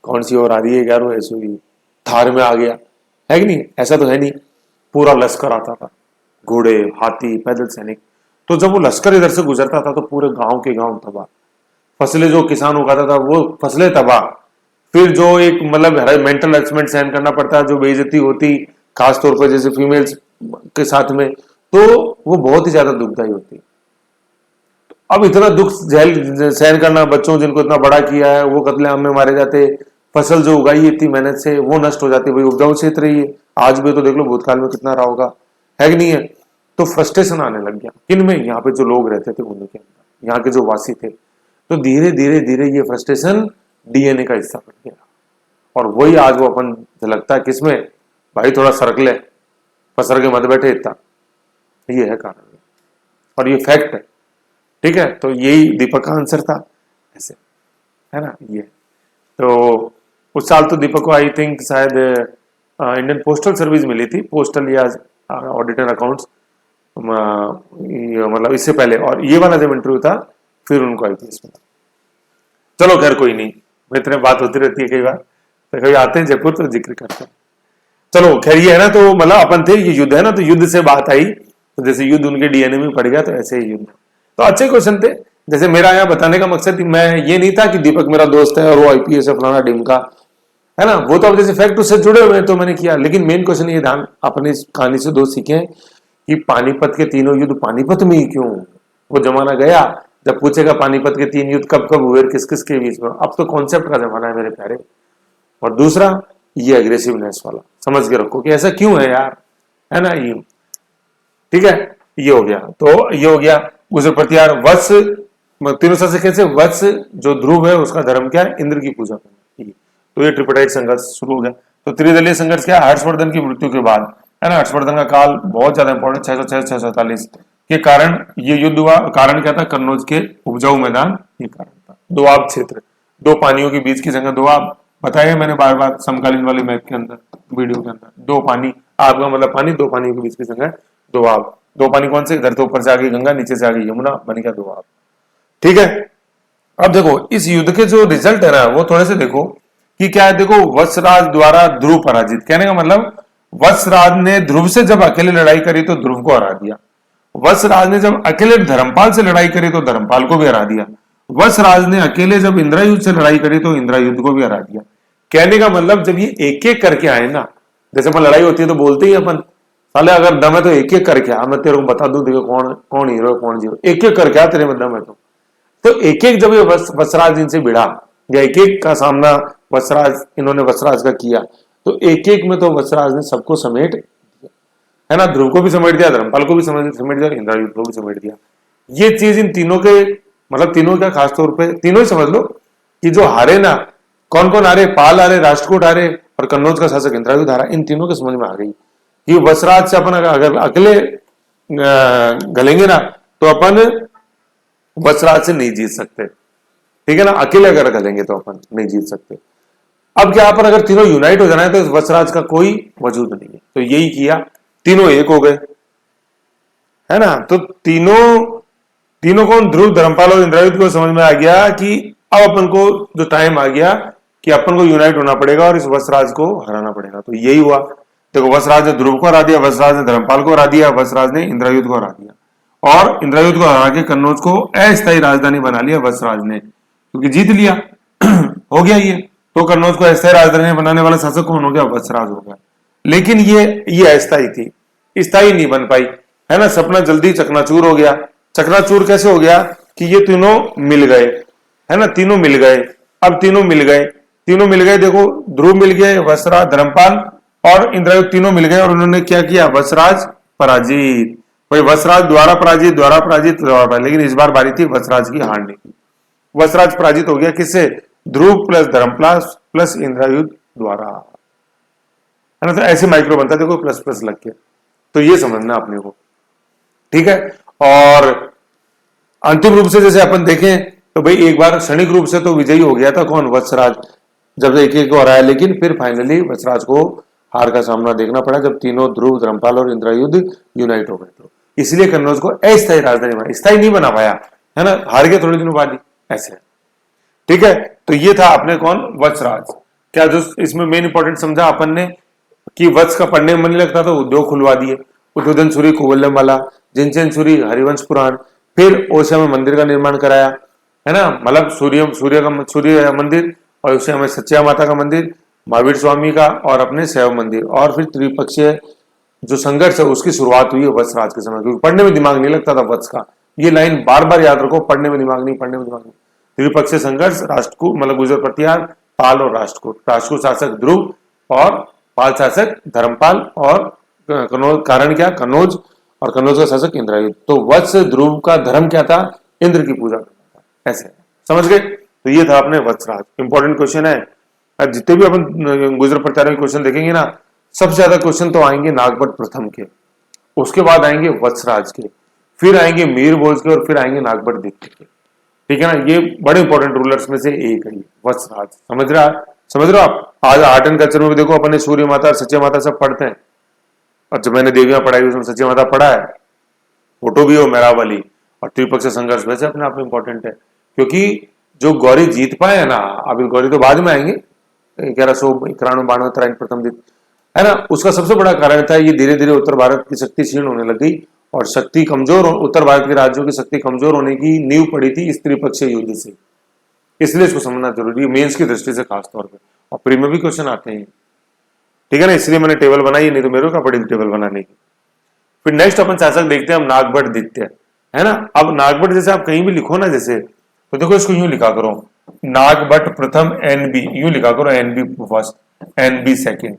S1: कौन सी और आ रही है यार वो ऐसी थार में आ गया, है कि नहीं, ऐसा तो है नहीं। पूरा लश्कर आता था, घोड़े, हाथी, पैदल सैनिक। तो जब वो लश्कर इधर से गुजरता था तो पूरे गांव के गांव तबाह, फसलें जो किसान उगाता था वो फसलें तबाह, फिर जो एक मतलब मेंटल हरेसमेंट सहन करना पड़ता है, जो बेइज्जती होती खासतौर पर जैसे फीमेल्स के साथ में, तो वो बहुत ही ज्यादा दुखदायी होती। अब इतना दुख सहन करना, बच्चों जिनको इतना बड़ा किया है वो कत्लेआम में मारे जाते, फसल जो उगाई है इतनी मेहनत से वो नष्ट हो जाती है। भाई उपजाऊ क्षेत्र ही है, आज भी तो देख लो भूतकाल में कितना रहा होगा, है कि नहीं है। तो फ्रस्ट्रेशन आने लग गया किन में, यहाँ पे जो लोग रहते थे उनके अंदर, यहाँ के जो वासी थे। तो धीरे धीरे धीरे ये फ्रस्ट्रेशन डीएनए का हिस्सा बन गया, और वही आज वो अपन झलकता है किसमें, भाई थोड़ा सरकले, पसर के मत बैठे इतना, ये है कारण और ये फैक्ट है। ठीक है, तो यही दीपक का आंसर था, ऐसे है ना। ये तो उस साल तो दीपक को आई थिंक शायद इंडियन पोस्टल सर्विस मिली थी, पोस्टल या ऑडिटर अकाउंट्स, मतलब इससे पहले, और ये वाला जब इंटरव्यू था फिर उनको आईपीएस मिला। चलो खैर कोई नहीं, इतने बात होती रहती है कई बार, तो कभी आते हैं जयपुर तो जिक्र करते हैं। चलो खैर ये है ना, तो मतलब अपन थे, ये युद्ध है ना, तो युद्ध से बात आई, तो जैसे युद्ध उनके डीएनए में पड़ गया, तो ऐसे ही युद्ध। तो अच्छे क्वेश्चन थे। जैसे मेरा यहाँ बताने का मकसद मैं ये नहीं था कि दीपक मेरा दोस्त है और वो आईपीएस है फलाना डिमका, है ना, वो तो अब जैसे फैक्ट उससे जुड़े हुए हैं तो मैंने किया। लेकिन मेन क्वेश्चन ये ध्यान अपनी इस कहानी से दो सीखे कि पानीपत के तीनों युद्ध पानीपत में ही क्यों। वो जमाना गया जब पूछेगा पानीपत के 3 युद्ध कब कब हुए, किस किस के बीच में। अब तो कॉन्सेप्ट का जमाना है मेरे प्यारे। और दूसरा ये एग्रेसिवनेस वाला समझ के रखो कि ऐसा क्यों है यार, है ना। ये ठीक है, ये हो गया। तो ये हो गया गुजर प्रतिहार। वत्स तीनों से कैसे, वत्स जो ध्रुव है उसका धर्म क्या है, इंद्र की पूजा करना। तो ये ट्रिपटाइट संघर्ष शुरू हो गया। तो त्रिदलीय संघर्ष क्या है, हर्षवर्धन की मृत्यु के बाद, है ना। हर्षवर्धन का काल बहुत ज्यादा इंपॉर्टेंट, 646 के कारण ये युद्ध हुआ। कारण क्या था, कन्नौज के उपजाऊ मैदान, ये कारण था। दोआब क्षेत्र, दो पानियों के बीच की जगह दोआब, बताया मैंने बार बार समकालीन वाले मैप के अंदर, वीडियो के अंदर। दो पानी, आपका मतलब पानी, दो पानियों के बीच की जगह दोआब। दो पानी कौन से, इधर तो ऊपर से आ गई गंगा, नीचे से आ गई यमुना, बन गया दोआब। ठीक है, अब देखो इस युद्ध के जो रिजल्ट है ना, वो थोड़े से देखो कि क्या है। देखो, वत्सराज द्वारा ध्रुव पराजित, कहने का मतलब वत्सराज ने ध्रुव से जब अकेले लड़ाई करी तो ध्रुव को हरा दिया। वत्सराज ने जब अकेले धर्मपाल से लड़ाई करी तो धर्मपाल को भी हरा दिया। वत्सराज ने अकेले जब इंद्रायुध से लड़ाई करी तो इंद्रायुध को भी हरा दिया। कहने का मतलब जब ये एक एक करके आए ना, जैसे अपन लड़ाई होती है तो बोलते ही अपन, साले अगर दम है तो एक एक करके आ, मैं तेरे को बता दूं देखो कौन कौन हीरो कौन जीरो, एक एक करके आ तेरे में दम है तो एक एक जब ये वत्सराज इनसे भिड़ा या एक एक का सामना वत्सराज, इन्होंने वत्सराज का किया, तो एक एक में तो वत्सराज ने सबको समेट दिया, है ना। ध्रुव को भी समेट दिया, धर्मपाल को भी समेट दिया, इंद्रायुध को भी समेट दिया। ये चीज इन तीनों के, मतलब तीनों का खासतौर पे तीनों ही समझ लो कि जो हारे ना, कौन कौन हारे, पाल हारे, राष्ट्रकूट हारे और कन्नौज का शासक इंद्रायुध हारा। इन तीनों के समझ में आ गई कि वत्सराज से अपन अगर अकेले गलेंगे ना तो अपन वत्सराज से नहीं जीत सकते, ठीक है ना। अकेले अगर गलेंगे तो अपन नहीं जीत सकते। अब क्या, अपन अगर तीनों यूनाइट हो जाना है तो इस वत्सराज का कोई वजूद नहीं है। तो यही किया, तीनों एक हो गए, है ना। तो तीनों कौन, ध्रुव, धर्मपाल और इंद्रायुध को समझ में आ गया कि अब अपन को जो टाइम आ गया कि अपन को यूनाइट होना पड़ेगा और इस वत्सराज को हराना पड़ेगा। तो यही हुआ। देखो, वत्सराज ने ध्रुव को हरा दिया, वत्सराज ने धर्मपाल को हरा दिया, वत्सराज ने इंद्रायुध को हरा दिया, और इंद्रायुध को हरा के कन्नौज को अस्थायी राजधानी बना लिया वत्सराज ने, क्योंकि जीत लिया हो गया ये। तो कन्नौज को अस्थायी राजधानी बनाने वाला शासक कौन हो गया, वत्सराज हो गया। लेकिन ये अस्थायी थी, स्थायी नहीं बन पाई, है ना। सपना जल्दी चकनाचूर हो गया। चकनाचूर कैसे हो गया कि ये तीनों मिल गए, है ना, तीनों मिल गए। अब तीनों मिल गए, देखो ध्रुव मिल गए, वत्सराज, धर्मपाल और इंद्रायुध तीनों मिल गए, और उन्होंने क्या किया, वत्सराज पराजित। भाई वत्सराज द्वारा पराजित, लेकिन इस बार बारी थी वत्सराज की हारने की। वत्सराज पराजित हो गया किससे, ध्रुव प्लस धर्मपाल प्लस इंद्रायुध द्वारा, है ना। तो ऐसे माइक्रो बनता है, देखो प्लस प्लस लग के। तो ये समझना अपने को, ठीक है। और अंतिम रूप से जैसे अपन देखें तो भाई एक बार क्षणिक रूप से तो विजयी हो गया था कौन, वत्सराज, जब एक एक को हराया। लेकिन फिर फाइनली वत्सराज को हार का सामना देखना पड़ा जब तीनों ध्रुव, धर्मपाल और इंद्रायुध यूनाइट हो गए। तो इसलिए कन्नौज को अस्थायी राजधानी बना, स्थायी नहीं बना पाया, है ना, हार गए थोड़े दिनों बाद ही, ऐसे, ठीक है। तो ये था अपने कौन, वत्सराज। क्या जो इसमें मेन इंपॉर्टेंट समझा अपन ने कि वत्स का पढ़ने में मन नहीं लगता तो उद्योग खुलवा दिए, उद्योधन सूरी, कुवल्यमाला, जिनसेन सूरी, हरिवंश पुराण। फिर ओसिया में मंदिर का निर्माण कराया, है ना, मतलब सूर्य मंदिर, और ओसिया में सच्चिया माता का मंदिर, महावीर स्वामी का, और अपने शैव मंदिर। और फिर त्रिपक्षीय जो संघर्ष है उसकी शुरुआत हुई है वत्सराज के समय, क्योंकि पढ़ने में दिमाग नहीं लगता था वत्स का। ये लाइन बार बार याद रखो, पढ़ने में दिमाग नहीं। त्रिपक्षीय संघर्ष, राष्ट्रकूट मतलब गुजर प्रतिहार, पाल और राष्ट्रकूट शासक ध्रुव और पाल शासक धर्मपाल, और कन्नौज, कारण क्या, कन्नौज और कन्नौज का शासक इंद्रायुध। तो वत्स ध्रुव का धर्म क्या था? इंद्र की पूजा करना था। ऐसे समझ गए? तो ये था अपने वत्सराज। इंपॉर्टेंट क्वेश्चन है। अब जितने भी अपन गुजर प्रत्यारों के क्वेश्चन देखेंगे ना, सबसे ज्यादा क्वेश्चन तो आएंगे नागभट्ट प्रथम के, उसके बाद आएंगे वत्सराज के, फिर आएंगे मीर भोज के, और फिर आएंगे नागभट्ट द्वितीय के। ठीक है ना? ये बड़े इंपॉर्टेंट रूलर्स में से एक है वत्सराज। समझ रहे हो आप? आज आर्ट एंड कल्चर में भी देखो अपन ने सूर्य माता और सच्चे माता सब पढ़ते हैं, और जब मैंने देवियां पढ़ाई उसमें सच्चे माता पढ़ा है, फोटो भी हो मेरावली, और त्रिपक्षीय संघर्ष वैसे अपने आप में इंपॉर्टेंट है, क्योंकि जो गौरी जीत पाए है ना, अभी गौरी तो बाद में आएंगे 1191-92 प्रथम दिन है ना, उसका सबसे बड़ा कारण था ये धीरे धीरे उत्तर भारत की शक्ति क्षीण होने लग गई, और शक्ति कमजोर, उत्तर भारत के राज्यों की शक्ति कमजोर होने की नींव पड़ी थी इस त्रिपक्षीय युद्ध से। इसलिए इसको समझना जरूरी है मेंस की दृष्टि से खास तौर पर, और प्री में भी क्वेश्चन आते हैं। ठीक है ना? इसलिए मैंने टेबल बनाई, नहीं तो मेरे को पड़ी टेबल बनाने की। फिर नेक्स्ट अपन शासक देखते हैं हम नागभट्ट द्वितीय, है ना। अब नागभट्ट जैसे आप कहीं भी लिखो ना, जैसे तो देखो इसको यूं लिखा करो, नागभट्ट प्रथम एनबी, यूं लिखा करो, एनबी फर्स्ट एनबी सेकंड,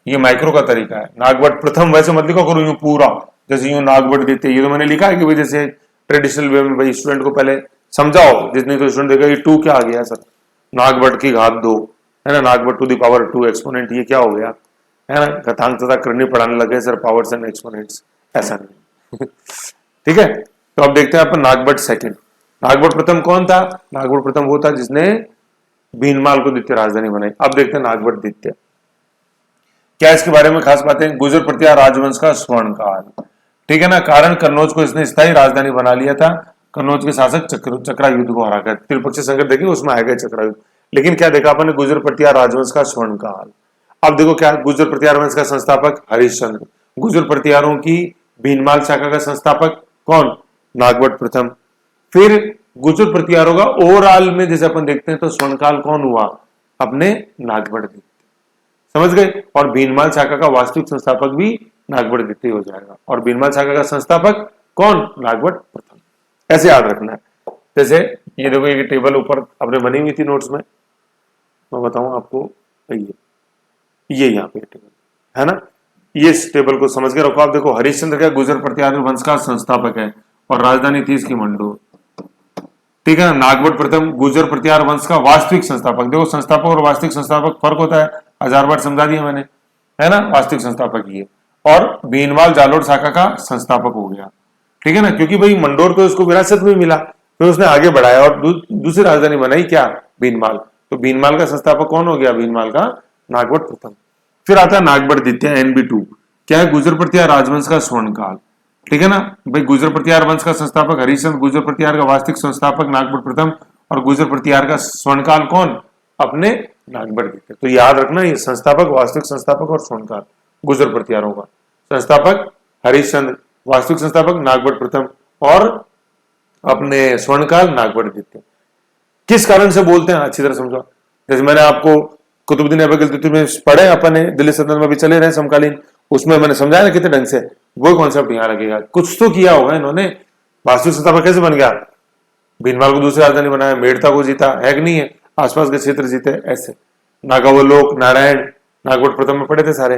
S1: ये माइक्रो का तरीका है। नागभट्ट प्रथम वैसे मत लिखो करो यूं पूरा, जैसे यूं नागभट्ट द्वितीय, ये तो मैंने लिखा है कि भाई जैसे ट्रेडिशनल वे में भाई स्टूडेंट को पहले समझाओ, जितनी तो स्टूडेंट देगा ये 2 क्या आ गया सर, नागभट्ट की घात 2, है ना, Nagabhata to the power 2 exponent, ये क्या हो गया, है ना, घातांक तथा करनी पढ़ाने लगे सर, पावर्स एंड एक्सपोनेंट्स, ऐसा नहीं। ठीक है, तो अब देखते हैं अपन नागभट्ट सेकंड। नागभट्ट प्रथम कौन था? नागभट्ट प्रथम वो था जिसने भीनमाल को द्वितीय राजधानी बनाई। अब देखते हैं नागभट्ट द्वितीय, क्या इसके बारे में खास बातें? गुर्जर प्रत्यार राजवंश का स्वर्ण काल, ठीक है ना, कारण कन्नौज को इसने स्थायी राजधानी बना लिया था। कन्नौज के शासक चक्रायुद्ध को हराकर, त्रिपक्षीय संकट देखिए उसमें आएगा चक्रायुद्ध, लेकिन क्या देखा अपन ने? गुर्जर प्रत्यार राजवंश का स्वर्ण काल। अब देखो क्या, गुर्जर प्रत्यार वंश का संस्थापक हरिश्चंद्र, गुर्जर प्रत्यारों की भीनमाल शाखा का संस्थापक कौन? नागभट्ट प्रथम। फिर गुर्जर प्रत्यारों का ओवरऑल में जैसे अपन देखते हैं तो स्वर्णकाल कौन हुआ? अपने नागभट्ट द्वितीय, समझ गए। और भीनमाल शाखा का वास्तविक संस्थापक भी नागभट्ट द्वितीय हो जाएगा, और भीनमाल शाखा का संस्थापक कौन? नागभट्ट प्रथम। ऐसे याद रखना है। जैसे ये देखो, ये टेबल ऊपर अपने बनी हुई थी नोट्स में, मैं बताऊं आपको, ये यहाँ पे टेबल है ना, ये इस टेबल को समझ के रखो। आप देखो हरिश्चंद्र का गुर्जर प्रत्यार वंश का संस्थापक है, और राजधानी थी इसकी मंडोर, ठीक है ना। नागभट्ट प्रथम गुर्जर प्रत्यार वंश का वास्तविक संस्थापक, देखो संस्थापक और वास्तविक संस्थापक फर्क होता है, 1000 बार समझा दिया मैंने, है ना। वास्तविक संस्थापक ये, और भीनमाल जालोर शाखा का संस्थापक हो गया, ठीक है ना, क्योंकि भाई मंडोर तो उसको विरासत में मिला, फिर उसने आगे बढ़ाया और दूसरी राजधानी बनाई, क्या? भीनमाल। तो भीनमाल का संस्थापक कौन हो गया? भीनमाल का नागभट्ट प्रथम। फिर आता है नागभट्ट द्वितीय NB2, क्या है? गुर्जर प्रत्यार राजवंश का स्वर्ण काल, ठीक है ना भाई। गुर्जर प्रत्यार वंश का संस्थापक हरिश्चंद्र, गुर्जर प्रत्यार का वास्तविक संस्थापक नागभट्ट प्रथम, और गुर्जर प्रत्यार का स्वर्णकाल कौन? अपने नागभट्ट द्वितीय। तो याद रखना, ये संस्थापक, वास्तविक संस्थापक और स्वर्णकाल गुर्जर प्रत्यारों का, संस्थापक हरिश्चंद्र, वास्तविक संस्थापक नागभट्ट प्रथम, और अपने स्वर्णकाल नागभट्ट द्वितीय। किस कारण से बोलते हैं अच्छी तरह समझो। जैसे मैंने आपको कुतुबुद्दीन ऐबक द्वितीय में पढ़े, अपन दिल्ली सल्तनत में भी चले रहे समकालीन, उसमें मैंने समझाया ना कितने ढंग से, वो कॉन्सेप्ट यहाँ लगेगा। कुछ तो किया होगा इन्होंने। वास्तविक संस्थापक कैसे बन गया? भीनमाल को दूसरी राजधानी बनाया, मेड़ता को जीता है कि नहीं है, आसपास के क्षेत्र जीते, ऐसे। नागावलोक, नारायण, नागभट्ट प्रथम में पढ़े थे सारे,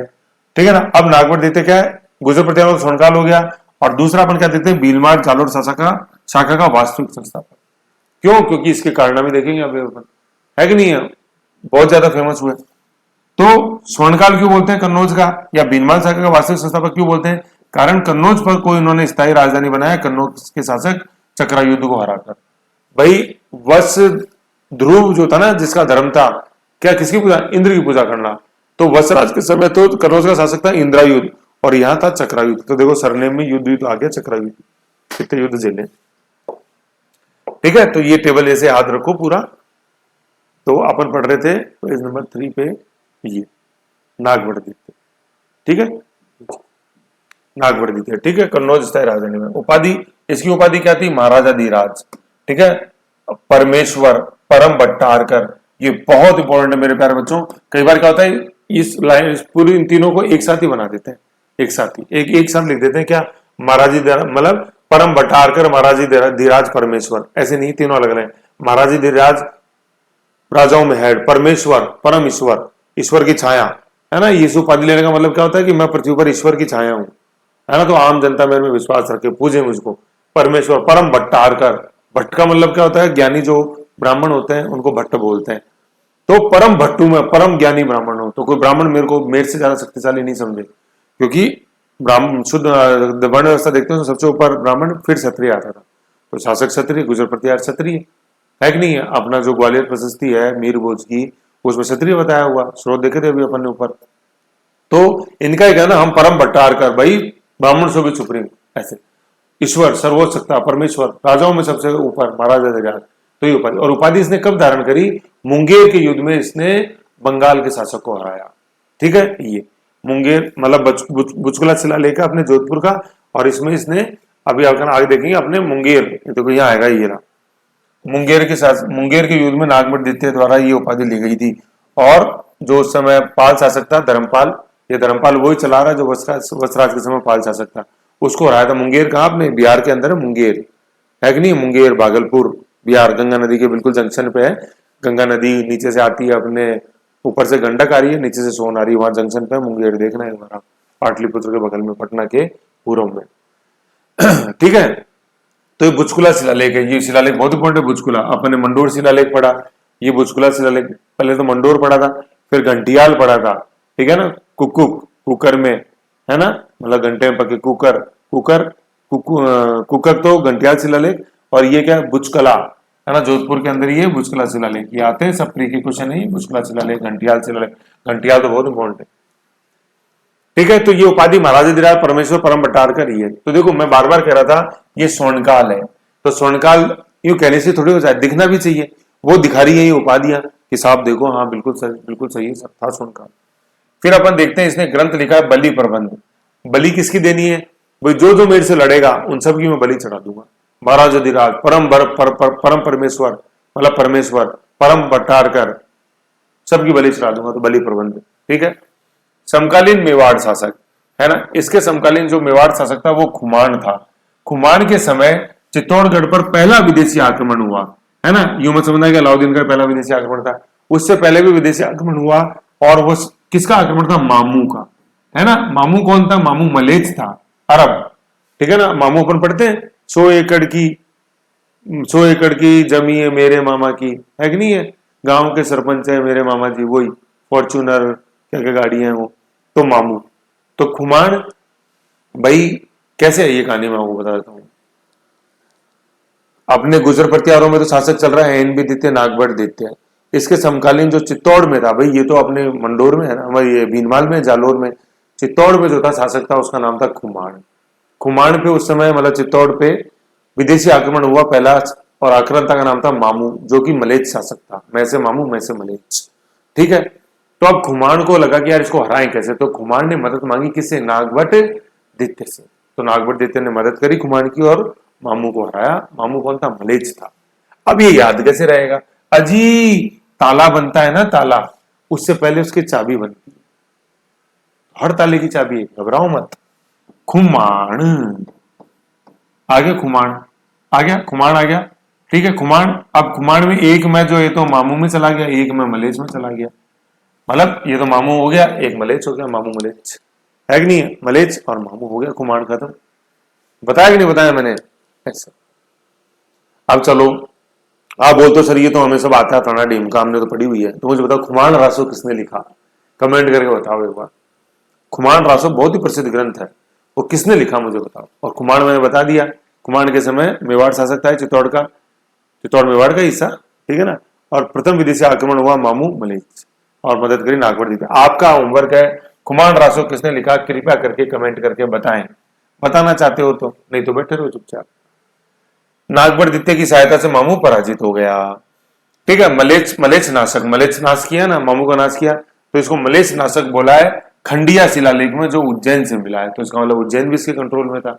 S1: ठीक है ना। अब नागभट्ट द्वितीय क्या है? गुर्जर प्रत्यार का स्वर्णकाल हो गया, और दूसरा अपन क्या देखते हैं? भीनमाल जालोर शाखा का वास्तविक संस्थापक। क्यों? क्योंकि इसके कारण भी देखेंगे अभी अपन, है कि नहीं है, बहुत ज्यादा फेमस हुए। तो स्वर्णकाल क्यों बोलते हैं कन्नौज का, या भीनमाल शाखा का वास्तविक संस्थापक क्यों बोलते हैं? कारण कन्नौज पर कोई इन्होंने स्थायी राजधानी बनाया, कन्नौज के शासक चक्रायुद्ध को हराकर। भाई वत्स ध्रुव जो था ना, जिसका धर्म था क्या, किसकी पूजा? इंद्र की पूजा करना। तो वत्सराज के समय तो कन्नौज का शासक था इंद्रायुद्ध, और यहां था चक्रायुद्ध। तो देखो सरनेम में युद्ध आ गया, चक्रायुद्ध, कितने युद्ध झेले, ठीक है। तो ये टेबल ऐसे याद रखो पूरा। तो अपन पढ़ रहे थे पेज नंबर 3 पे, ये नागभट्ट द्वितीय, ठीक है, नागभट्ट द्वितीय, ठीक है। कन्नौज स्थायी राजधानी में। उपाधि, इसकी उपाधि क्या थी? महाराजा धीराज, ठीक है। परमेश्वर, परम भट्टारकर, ये बहुत इंपॉर्टेंट है मेरे प्यारे बच्चों। कई बार क्या होता है, इस लाइन पूरी इन तीनों को एक साथ ही बना देते हैं, एक साथ ही एक साथ लिख देते हैं, क्या? महाराजी मतलब परम भट्टारकर, महाराजी धीराज, परमेश्वर, ऐसे नहीं, तीनों अलग अलग। महाराजी धीराज राजाओं में हेड, परमेश्वर परम ईश्वर, ईश्वर की छाया, है ना। ये उपाधि लेने का मतलब क्या होता है कि मैं पृथ्वी पर ईश्वर की छाया हूं, है ना। तो आम जनता मेरे में विश्वास रखे, पूजे मुझको परमेश्वर परम भट्टारकर। भट्ट का मतलब क्या होता है, ज्ञानी जो ब्राह्मण होते हैं उनको भट्ट बोलते हैं। तो परम भट्टू में परम ज्ञानी ब्राह्मण हो, तो कोई ब्राह्मण मेरे से ज्यादा शक्तिशाली नहीं समझे, क्योंकि ब्राह्मण शुद्ध वर्ण व्यवस्था देखते हैं तो सबसे ऊपर ब्राह्मण, फिर क्षत्रिय आता था। तो शासक क्षत्रिय, गुजर प्रतिहार क्षत्रिय है कि नहीं है। अपना जो ग्वालियर प्रशस्ति है मीर भोज की, उसमें क्षत्रिय बताया हुआ, स्रोत देखे थे अभी अपन ने ऊपर। तो इनका ही कहना हम परम भट्टारकर, भाई ब्राह्मण से भी सुप्रीम, ऐसे ईश्वर, सर्वोच्च सत्ता, परमेश्वर, राजाओं में सबसे ऊपर, महाराजा। तो ये उपाधि, और उपाधि इसने कब धारण करी, मुंगेर के युद्ध में इसने बंगाल के शासक को हराया। ठीक है, ये मुंगेर मतलब बुचकुला शिलालेख अपने जोधपुर का, और इसमें इसने अभी आगे देखेंगे अपने मुंगेर, तो यहाँ आएगा ये ना, मुंगेर के युद्ध में नागभट्ट द्वारा ये उपाधि ली गई थी। और जो उस समय पाल शासक था धर्मपाल, ये धर्मपाल वही चला रहा जो वसराज के समय पाल शासक था, उसको हराया था। मुंगेर कहाँ, अपने बिहार के अंदर है मुंगेर, है कि नहीं। मुंगेर भागलपुर बिहार, गंगा नदी के बिल्कुल जंक्शन पे है। गंगा नदी नीचे से आती है, अपने ऊपर से गंडक आ रही है, नीचे से सोन आ रही है, वहां जंक्शन पे मुंगेर, देखना है हमारा पाटलिपुत्र के बगल में, पटना के पूर्व में। ठीक है, तो ये बुचकुला शिलालेख है। ये शिलालेख बहुत इंपॉर्टेंट है। बुचकुला अपन ने मंडोर शिलालेख पढ़ा, ये बुचकुला शिलालेख, पहले तो मंडोर पढ़ा था, फिर घंटियाल पढ़ा था। ठीक है ना, कुकर में, है ना, मतलब घंटे में पके कुकर, कुकर तो घंटियाल शिलालेख। और ये क्या, बुचकला, है ना, जोधपुर के अंदर ये बुचकला शिलालेख, ये आते हैं सब प्री के क्वेश्चन है। बुचकला शिलालेख, घंटियाल शिलालेख, घंटियाल तो बहुत इंपॉर्टेंट है। ठीक है, तो ये उपाधि महाराजाधिराज परमेश्वर परम भट्टारकर ही है। तो देखो मैं बार बार कह रहा था ये स्वर्णकाल है, तो स्वर्णकाल यूं कहने से थोड़ी हो जाए, दिखना भी चाहिए। वो दिखा रही है ये उपाधियां कि साहब देखो, हाँ बिल्कुल सही है, सब था स्वर्णकाल। फिर अपन देखते हैं इसने ग्रंथ लिखा है बलि प्रबंध। बलि किसकी देनी है भाई, जो मेरे से लड़ेगा उन सब की मैं बलि चढ़ा दूंगा। महाराजाधिराज परम परमेश्वर, मतलब परमेश्वर परम भट्टारकर, सबकी बलि चढ़ा दूंगा, तो बलि प्रबंध। ठीक है, समकालीन मेवाड़ शासक, है ना, इसके समकालीन जो मेवाड़ शासक था वो खुमान था। खुमान के समय चित्तौड़गढ़ पर पहला विदेशी आक्रमण हुआ, है ना। यूं मत समझना कि अलाउद्दीन का पहला विदेशी आक्रमण था, उससे पहले भी विदेशी आक्रमण हुआ। और वो किसका आक्रमण था, मामू का, है ना। मामू कौन था, मामू मलेच था, अरब। ठीक है ना, मामू अपन पढ़ते हैं 100 एकड़ की जमी है मेरे मामा की, है कि नहीं है। गांव के सरपंच है मेरे मामा जी, वही फॉर्च्यूनर क्या क्या गाड़ी है वो, तो मामू। तो खुमान भाई कैसे है ये कहानी, मैं आपको बता देता हूँ। अपने गुजर प्रतिहारों में तो शासक चल रहा है एन बी द्वितीय, नागभट्ट द्वितीय। इसके समकालीन जो चित्तौड़ में था, भाई ये तो अपने मंडोर में है ना, ये भीनमाल में, जालोर में, चित्तौड़ में जो था शासक था उसका नाम था खुमान। खुमान पे उस समय मतलब चित्तौड़ पे विदेशी आक्रमण हुआ पहला, और आक्रांता का नाम था मामू, जो कि मलेच शासक था। मैं से मामू, मैं से मलेच। ठीक है, तो अब खुमान को लगा कि यार इसको हराएं कैसे, तो खुमान ने मदद मांगी किससे, नागभट्ट द्वितीय से। तो नागभट्ट द्वितीय ने मदद करी खुमान की और मामू को हराया। मामू कौन था, मलेच था। अब ये याद कैसे रहेगा, अजी ताला बनता है ना, ताला, उससे पहले उसकी चाबी बनती है। हर ताले की चाबी है, घबराओ मत। खुमान आ गया, खुमान आ गया, खुमान आ गया। ठीक है, खुमान, अब खुमान में एक मैं जो है तो मामू में चला गया, एक मैं मलेच में चला गया। मतलब ये तो मामू हो गया, एक मलेच हो गया, मामू मलेच, है कि नहीं है, मलेच और मामू हो गया, खुमान खत्म। बताया कि नहीं बताया मैंने ऐसा। अब चलो आप बोलते सर ये तो हमें सब आता था ना, डीम का हमने तो पढ़ी हुई है, तो मुझे बताओ खुमान रासो किसने लिखा, कमेंट करके बताओ एक बार। खुमान रासो बहुत ही प्रसिद्ध ग्रंथ है, वो किसने लिखा मुझे बताओ। और खुमान मैंने बता दिया, खुमान के समय मेवाड़ शासक था, चित्तौड़ का, चित्तौड़ मेवाड़ का हिस्सा। ठीक है ना, और प्रथम विदेशी आक्रमण हुआ मामू मलेच, और मदद करी नागभट्ट द्वितीय। आपका होमवर्क है खुमान रासो किसने लिखा, कृपया करके कमेंट करके बताएं। बताना चाहते हो तो, नहीं तो बैठे रहो चुपचाप। नागभट्ट द्वितीय की सहायता से मामू पराजित हो गया। ठीक है, मलेच नाशक, मलेच नाश किया ना, मामू का नाश किया, तो इसको मलेच नाशक बोला है खंडिया शिलालेख में, जो उज्जैन से मिला है। तो इसका मतलब उज्जैन भी इसके कंट्रोल में था।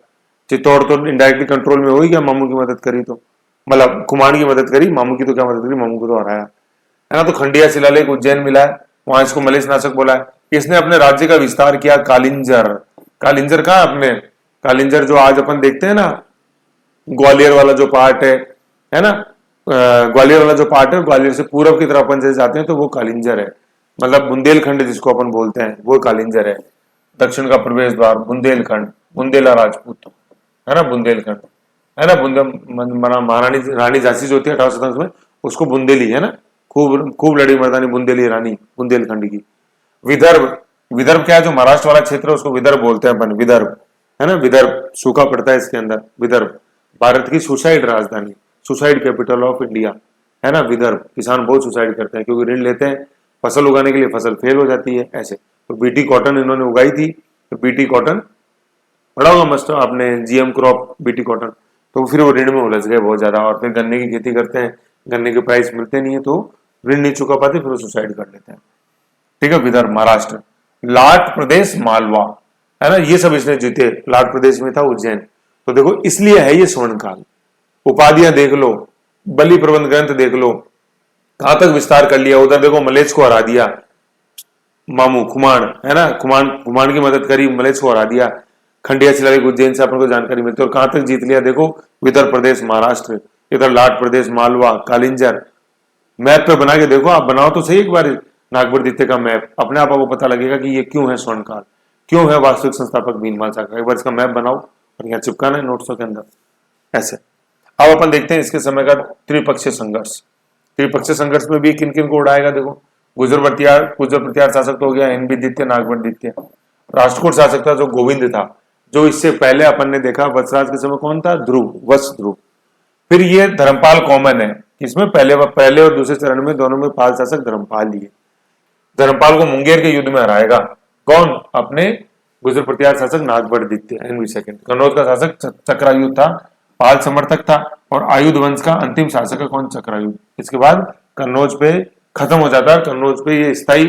S1: चित्तौड़ तो इनडायरेक्टली कंट्रोल में हो ही गया, मामू की मदद करी तो, मतलब खुमान की मदद करी, मामू की तो क्या मदद करी, मामू को तो हराया, है ना। तो खंडिया शिलालेख उज्जैन मिला है, वहां इसको मलेच नाशक बोला है। इसने अपने राज्य का विस्तार किया। कालिंजर, कालिंजर कहाँ अपने, कालिंजर जो आज अपन देखते हैं ना, ग्वालियर वाला जो पार्ट है ना, ग्वालियर वाला जो पार्ट है, ग्वालियर से पूर्व की तरफ अपन जैसे जाते हैं तो वो कालिंजर है, मतलब बुंदेलखंड जिसको अपन बोलते हैं वो कालिंजर है। दक्षिण का प्रवेश द्वार बुंदेलखंड, बुंदेला राजपूत, है ना, बुंदेलखंड, है ना, महारानी रानी झांसी जो होती है 1827 में, उसको बुंदेली, है ना, खूब खूब लड़ी मर्दानी बुंदेली रानी बुंदेलखंड की। विदर्भ, विदर्भ क्या है, जो महाराष्ट्र वाला क्षेत्र है उसको विदर्भ बोलते हैं अपन, विदर्भ, है ना, विदर्भ सूखा पड़ता है इसके अंदर। विदर्भ भारत की सुसाइड राजधानी, सुसाइड कैपिटल ऑफ इंडिया, है ना, विदर्भ। किसान बहुत सुसाइड करते हैं क्योंकि ऋण लेते हैं फसल उगाने के लिए, फसल फेल हो जाती है ऐसे। तो बीटी कॉटन इन्होंने उगाई थी, तो बीटी कॉटन पढ़ा होगा मस्त आपने, जीएम क्रॉप बीटी कॉटन। तो फिर वो ऋण में उलझ गए बहुत ज्यादा, और फिर गन्ने की खेती करते हैं, गन्ने के प्राइस मिलते नहीं है तो ऋण नहीं चुका पाते, फिर वो सुसाइड कर लेते हैं। ठीक है, विदर्भ महाराष्ट्र। लाट प्रदेश मालवा, है ना, ये सब इसने जीते, लाट प्रदेश में था उज्जैन। तो देखो इसलिए है ये स्वर्ण काल। उपाधियां देख लो, बलि प्रबंध ग्रंथ देख लो, कहां तक विस्तार कर लिया। उधर देखो मलेच्छ को हरा दिया, मामू खुमान, है ना, खुमान की मदद करी, मलेच्छ को हरा दिया। खंडिया शिलालेख उज्जैन से अपन को जानकारी मिलती है। और कहां तक जीत लिया देखो, विदर्भ प्रदेश महाराष्ट्र, इधर लाट प्रदेश मालवा, कालिंजर। मैप पे बना के देखो, आप बनाओ तो सही एक बार नागपुर द्वितीय का मैप, अपने आप आपको पता लगेगा कि ये क्यों है स्वर्ण काल, क्यों है वास्तविक संस्थापक भीनमाल साका। एक बार इसका मैप बनाओ और यहाँ चिपकाना है नोट्सों के अंदर ऐसे। अब अपन देखते हैं इसके समय का त्रिपक्षीय संघर्ष। त्रिपक्षीय संघर्ष में भी किन किन को उड़ाएगा देखो। गुजर प्रत्यार शासक तो हो गया एनबी द्वितीय, नागभट्ट द्वितीय। राष्ट्रकूट शासक था जो गोविंद था, जो इससे पहले अपन ने देखा वत्सराज के समय कौन था, ध्रुव, वत्स ध्रुव। फिर ये धर्मपाल कॉमन है, इसमें पहले और दूसरे चरण में दोनों में पाल शासक धर्मपाल लिए। धर्मपाल को मुंगेर के युद्ध में हराएगा कौन, अपने गुजर प्रत्यार शासक नागभट्ट द्वितीय, एनबी सेकंड। कन्नौज का शासक चक्रायुध था, पाल समर्थक था, और आयुध वंश का अंतिम शासक है कौन, चक्रायुध। इसके बाद कन्नौज पे खत्म हो जाता है, कन्नौज पे ये स्थायी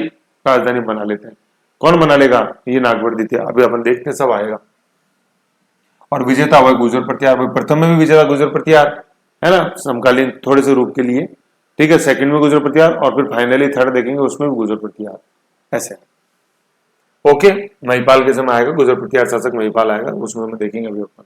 S1: राजधानी बना लेते हैं। कौन बना लेगा, ये नागभट्ट द्वितीय। अभी अपन देखते हैं सब आएगा। और विजेता हुआ गुजर प्रत्यार, प्रथम में भी विजेता गुजर प्रत्यार, है ना, समकालीन थोड़े से रूप के लिए। ठीक है, सेकंड में गुजर प्रत्यार, और फिर फाइनली थर्ड देखेंगे उसमें भी गुजर प्रत्यार, ऐसे। ओके, महिपाल के समय आएगा गुजर प्रत्यार शासक, महिपाल आएगा, उसमें हम देखेंगे अभी अपन।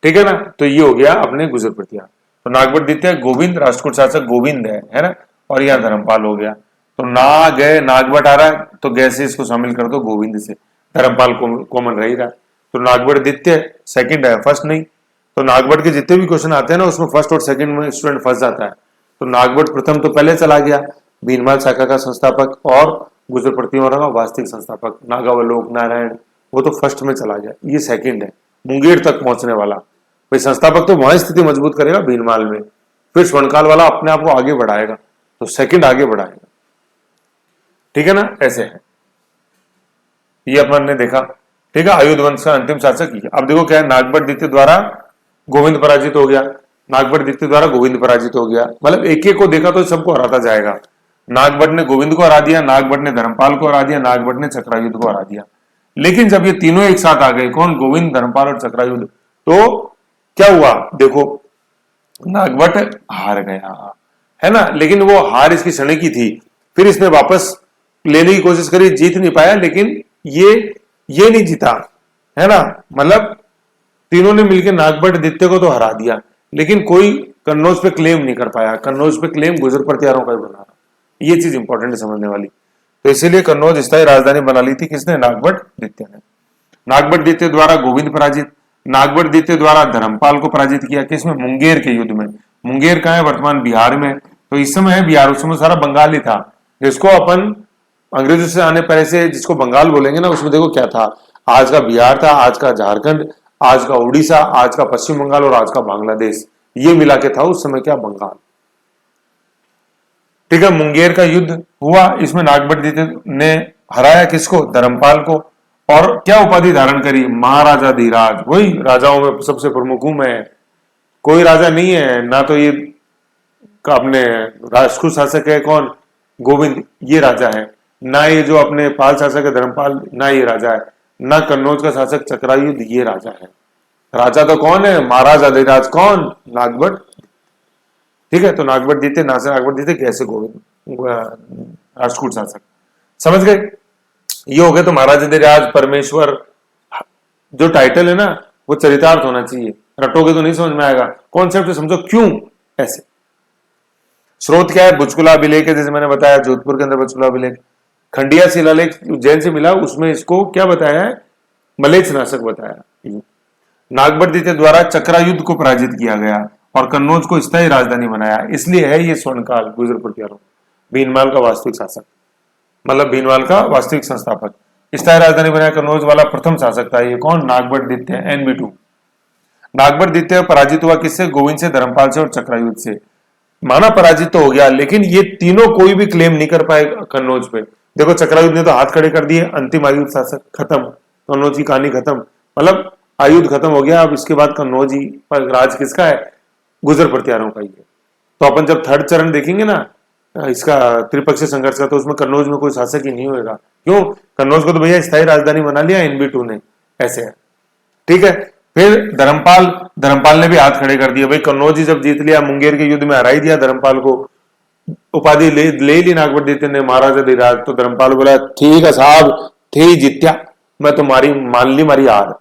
S1: ठीक है ना, तो ये हो गया अपने गुजर प्रत्यार। तो नागभट्ट द्वितीय गोविंद, राष्ट्रकूट शासक गोविंद है ना, और यहाँ धर्मपाल हो गया। तो ना गए नागभट्ट आ रहा है तो गै से इसको शामिल कर दो गोविंद से, धर्मपाल कॉमन रह रहा है। तो नागभट्ट द्वितीय सेकंड है, फर्स्ट नहीं। तो नागभट्ट के जितने भी क्वेश्चन आते हैं ना उसमें फर्स्ट और सेकंड में स्टूडेंट फंस जाता है। तो नागभट्ट प्रथम तो पहले चला गया, भीनमाल शाखा का संस्थापक, और गुजर प्रत्यार का वास्तविक संस्थापक नागावलोक नारायण, वो तो फर्स्ट में चला गया, ये सेकंड है, मुंगेर तक पहुंचने वाला। भाई संस्थापक तो वहां स्थिति मजबूत करेगा भीनमाल में, फिर स्वर्णकाल वाला अपने आप को आगे बढ़ाएगा, तो सेकंड आगे बढ़ाएगा। ठीक है ना, ऐसे है, ये अपन ने देखा। ठीक है, आयुध वंश का अंतिम शासक ये। अब देखो क्या है, नागभट्ट द्वितीय द्वारा गोविंद पराजित हो गया, नागभट्ट द्वितीय द्वारा गोविंद पराजित हो गया, मतलब एक एक को देखा तो सबको हराता जाएगा। नागभट्ट ने गोविंद को हरा दिया, नागभट्ट ने धर्मपाल को हरा दिया, नागभट्ट ने चक्रायुध को हरा दिया। लेकिन जब ये तीनों एक साथ आ गए, कौन, गोविंद, धर्मपाल और चक्रायुध, तो क्या हुआ देखो, नागभट्ट हार गया, है ना। लेकिन वो हार इसकी क्षण की थी, फिर इसने वापस लेने की कोशिश करी, जीत नहीं पाया। लेकिन ये नहीं जीता, है ना, मतलब तीनों ने मिलकर नागभट्ट द्वितीय को तो हरा दिया, लेकिन कोई कन्नौज पे क्लेम नहीं कर पाया। कन्नौज पे क्लेम गुजर प्रत्यारों का ही बना, ये चीज इंपॉर्टेंट है समझने वाली। तो इसीलिए कन्नौज स्थायी राजधानी बना ली थी किसने, नागभट्ट द्वितीय ने। नागभट्ट द्वितीय द्वारा गोविंद पराजित, नागभट्ट द्वितीय द्वारा धर्मपाल को पराजित किया, किसमें, मुंगेर के युद्ध में। मुंगेर कहाँ है, वर्तमान बिहार में। तो इस समय है बिहार, उस समय सारा बंगाल ही था, जिसको अपन अंग्रेजों से आने पहले से जिसको बंगाल बोलेंगे ना, उसमें देखो क्या था, आज का बिहार था, आज का झारखंड, आज का उड़ीसा, आज का पश्चिम बंगाल और आज का बांग्लादेश, ये मिला के था उस समय क्या, बंगाल। ठीक है, मुंगेर का युद्ध हुआ, इसमें नागभट्ट द्वितीय ने हराया किसको, धर्मपाल को, और क्या उपाधि धारण करी, महाराजाधिराज। वही राजाओं में सबसे प्रमुख हूं मैं, कोई राजा नहीं है ना, तो ये अपने राष्ट्रकूट शासक है कौन, गोविंद, ये राजा है ना, ये जो अपने पाल शासक है धर्मपाल, ना ये राजा है, ना कन्नौज का शासक चक्रायुध, ये राजा है। राजा तो कौन है, महाराज अधिराज, कौन, नागभट्ट। ठीक है, तो नागभट्ट द्वितीय, नागभट्ट द्वितीय, कैसे गोविंद, राष्ट्रकूट शासक, समझ गए। ये हो गए। तो महाराज अधिराज, परमेश्वर, जो टाइटल है ना वो चरितार्थ होना चाहिए, रटोगे तो नहीं समझ में आएगा, कॉन्सेप्ट समझो क्यों ऐसे। स्रोत क्या है, बुचकुला अभिलेख है, जैसे मैंने बताया जोधपुर के अंदर बुचकुला अभिलेख। खंडिया शिलालेख उज्जैन से मिला, उसमें इसको क्या बताया है, मलेच्छ नाशक बताया। नागबर द्वितीय द्वारा चक्रायुद्ध को पराजित किया गया और कन्नौज को स्थायी राजधानी बनाया, इसलिए है ये स्वर्णकाल गुर्जर प्रतिहारों। भीनमाल का वास्तविक शासक, मतलब भीनमाल का वास्तविक संस्थापक, स्थायी राजधानी बनाया कन्नौज वाला प्रथम शासक था। ये कौन? नागबर द्वितीय, NB2। नागबर द्वितीय पराजित हुआ किससे? गोविंद से, धर्मपाल से और चक्रायुद्ध से। माना पराजित तो हो गया, लेकिन ये तीनों कोई भी क्लेम नहीं कर पाए कन्नौज पे। देखो चक्रायुद्ध ने तो हाथ खड़े कर दिए, अंतिम आयुध शासक खत्म, कन्नौज की कहानी खत्म, मतलब आयुध खत्म हो गया। अब इसके बाद कन्नौज ही पर राज किसका है? गुर्जर प्रतिहारों का ही है। तो अपन जब थर्ड चरण देखेंगे ना इसका त्रिपक्षीय संघर्ष का, तो उसमें कन्नौज में कोई शासक ही नहीं होगा। क्यों? कन्नौज को तो भैया स्थायी राजधानी बना लिया NB2 ने, ऐसे है। ठीक है, फिर धर्मपाल ने भी हाथ खड़े कर दिए। भाई कन्नौज ही जब जीत लिया, मुंगेर के युद्ध में हरा ही दिया धर्मपाल को, उपाधि ले ली नागबर द्वितीय ने महाराजा धीराज। तो धर्मपाल बोला ठीक है साहब, थे जीत्या, मैं तुम्हारी मान ली मारी हार,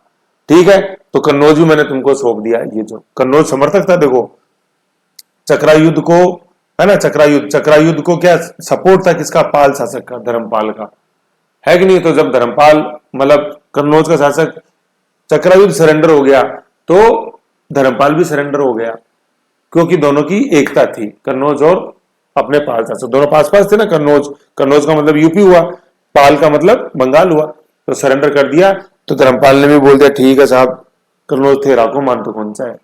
S1: ठीक है, तो कन्नौज भी मैंने तुमको सौंप दिया। ये जो कन्नौज समर्थक था, देखो चक्रायुद्ध को, है ना, चक्रायुद्ध को क्या सपोर्ट था किसका? पाल शासक का, धर्मपाल का, है कि नहीं? तो जब धर्मपाल मतलब कन्नौज का शासक, चक्रायुद्ध सरेंडर हो गया तो धर्मपाल भी सरेंडर हो गया, क्योंकि दोनों की एकता थी, कन्नौज और अपने पाल शासक दोनों पास पास थे ना। कन्नौज का मतलब यूपी हुआ, पाल का मतलब बंगाल हुआ, तो सरेंडर कर दिया। तो धर्मपाल ने भी बोल दिया ठीक है साहब, कन्नौज थे राखो, मान तो कौन सा है,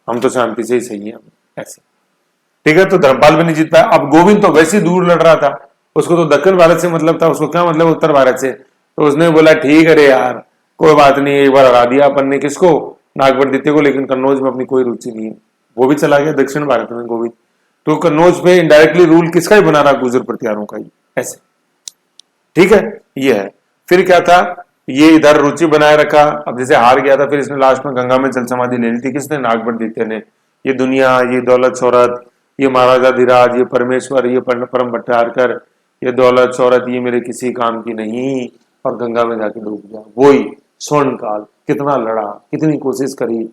S1: हम तो शांति से ही सही है, ऐसे। ठीक है, तो धर्मपाल भी नहीं जीत पाया। अब गोविंद तो वैसे ही दूर लड़ रहा था, उसको तो दक्षिण भारत से मतलब था, उसको क्या मतलब उत्तर भारत से। तो उसने बोला ठीक है रे यार, कोई बात नहीं, एक बार हरा दिया अपन ने किसको? नागबर द्वितीय को, लेकिन कन्नौज में अपनी कोई रुचि नहीं है। वो भी चला गया दक्षिण भारत में गोविंद। तो कन्नौज पे इनडायरेक्टली रूल किसका ही बना रहा? गुर्जर प्रतिहारों का ही, ऐसे। ठीक है, ये है। फिर क्या था, ये इधर रुचि बनाए रखा। अब जैसे हार गया था, फिर इसने लास्ट में गंगा में जल समाधि ले ली थी, किसने? नागबर द्वितीय ने। ये दुनिया, ये दौलत शोहरत, ये महाराजा धीराज, ये परमेश्वर, ये परम भट्टारकर, ये दौलत शोहरत, ये मेरे किसी काम की नहीं, और गंगा में जाके डूब गया। वही स्वर्ण काल, कितना लड़ा, कितनी कोशिश करी,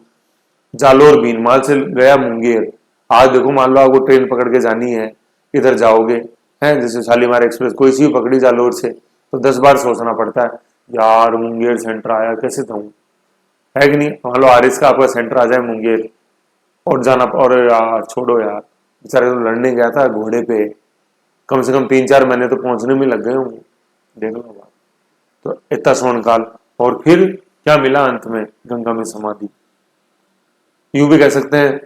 S1: जालोर भीनमाल से गया मुंगेर। आज देखो मान लो आपको ट्रेन पकड़ के जानी है, इधर जाओगे हैं, जैसे शालीमार एक्सप्रेस कोई सी भी पकड़ी जालोर से, तो 10 बार सोचना पड़ता है, यार मुंगेर सेंटर आया कैसे जाऊं, है कि नहीं? मान लो आरिस का आपका सेंटर आ जाए मुंगेर और जाना, और यार छोड़ो यार, बेचारे तो लड़ने गया था घोड़े पे, कम से कम 3-4 महीने तो पहुंचने में लग गए होंगे, देख लो बात। तो इतना स्वर्ण काल, और फिर क्या मिला अंत में? गंगा में समाधि, यूं भी कह सकते हैं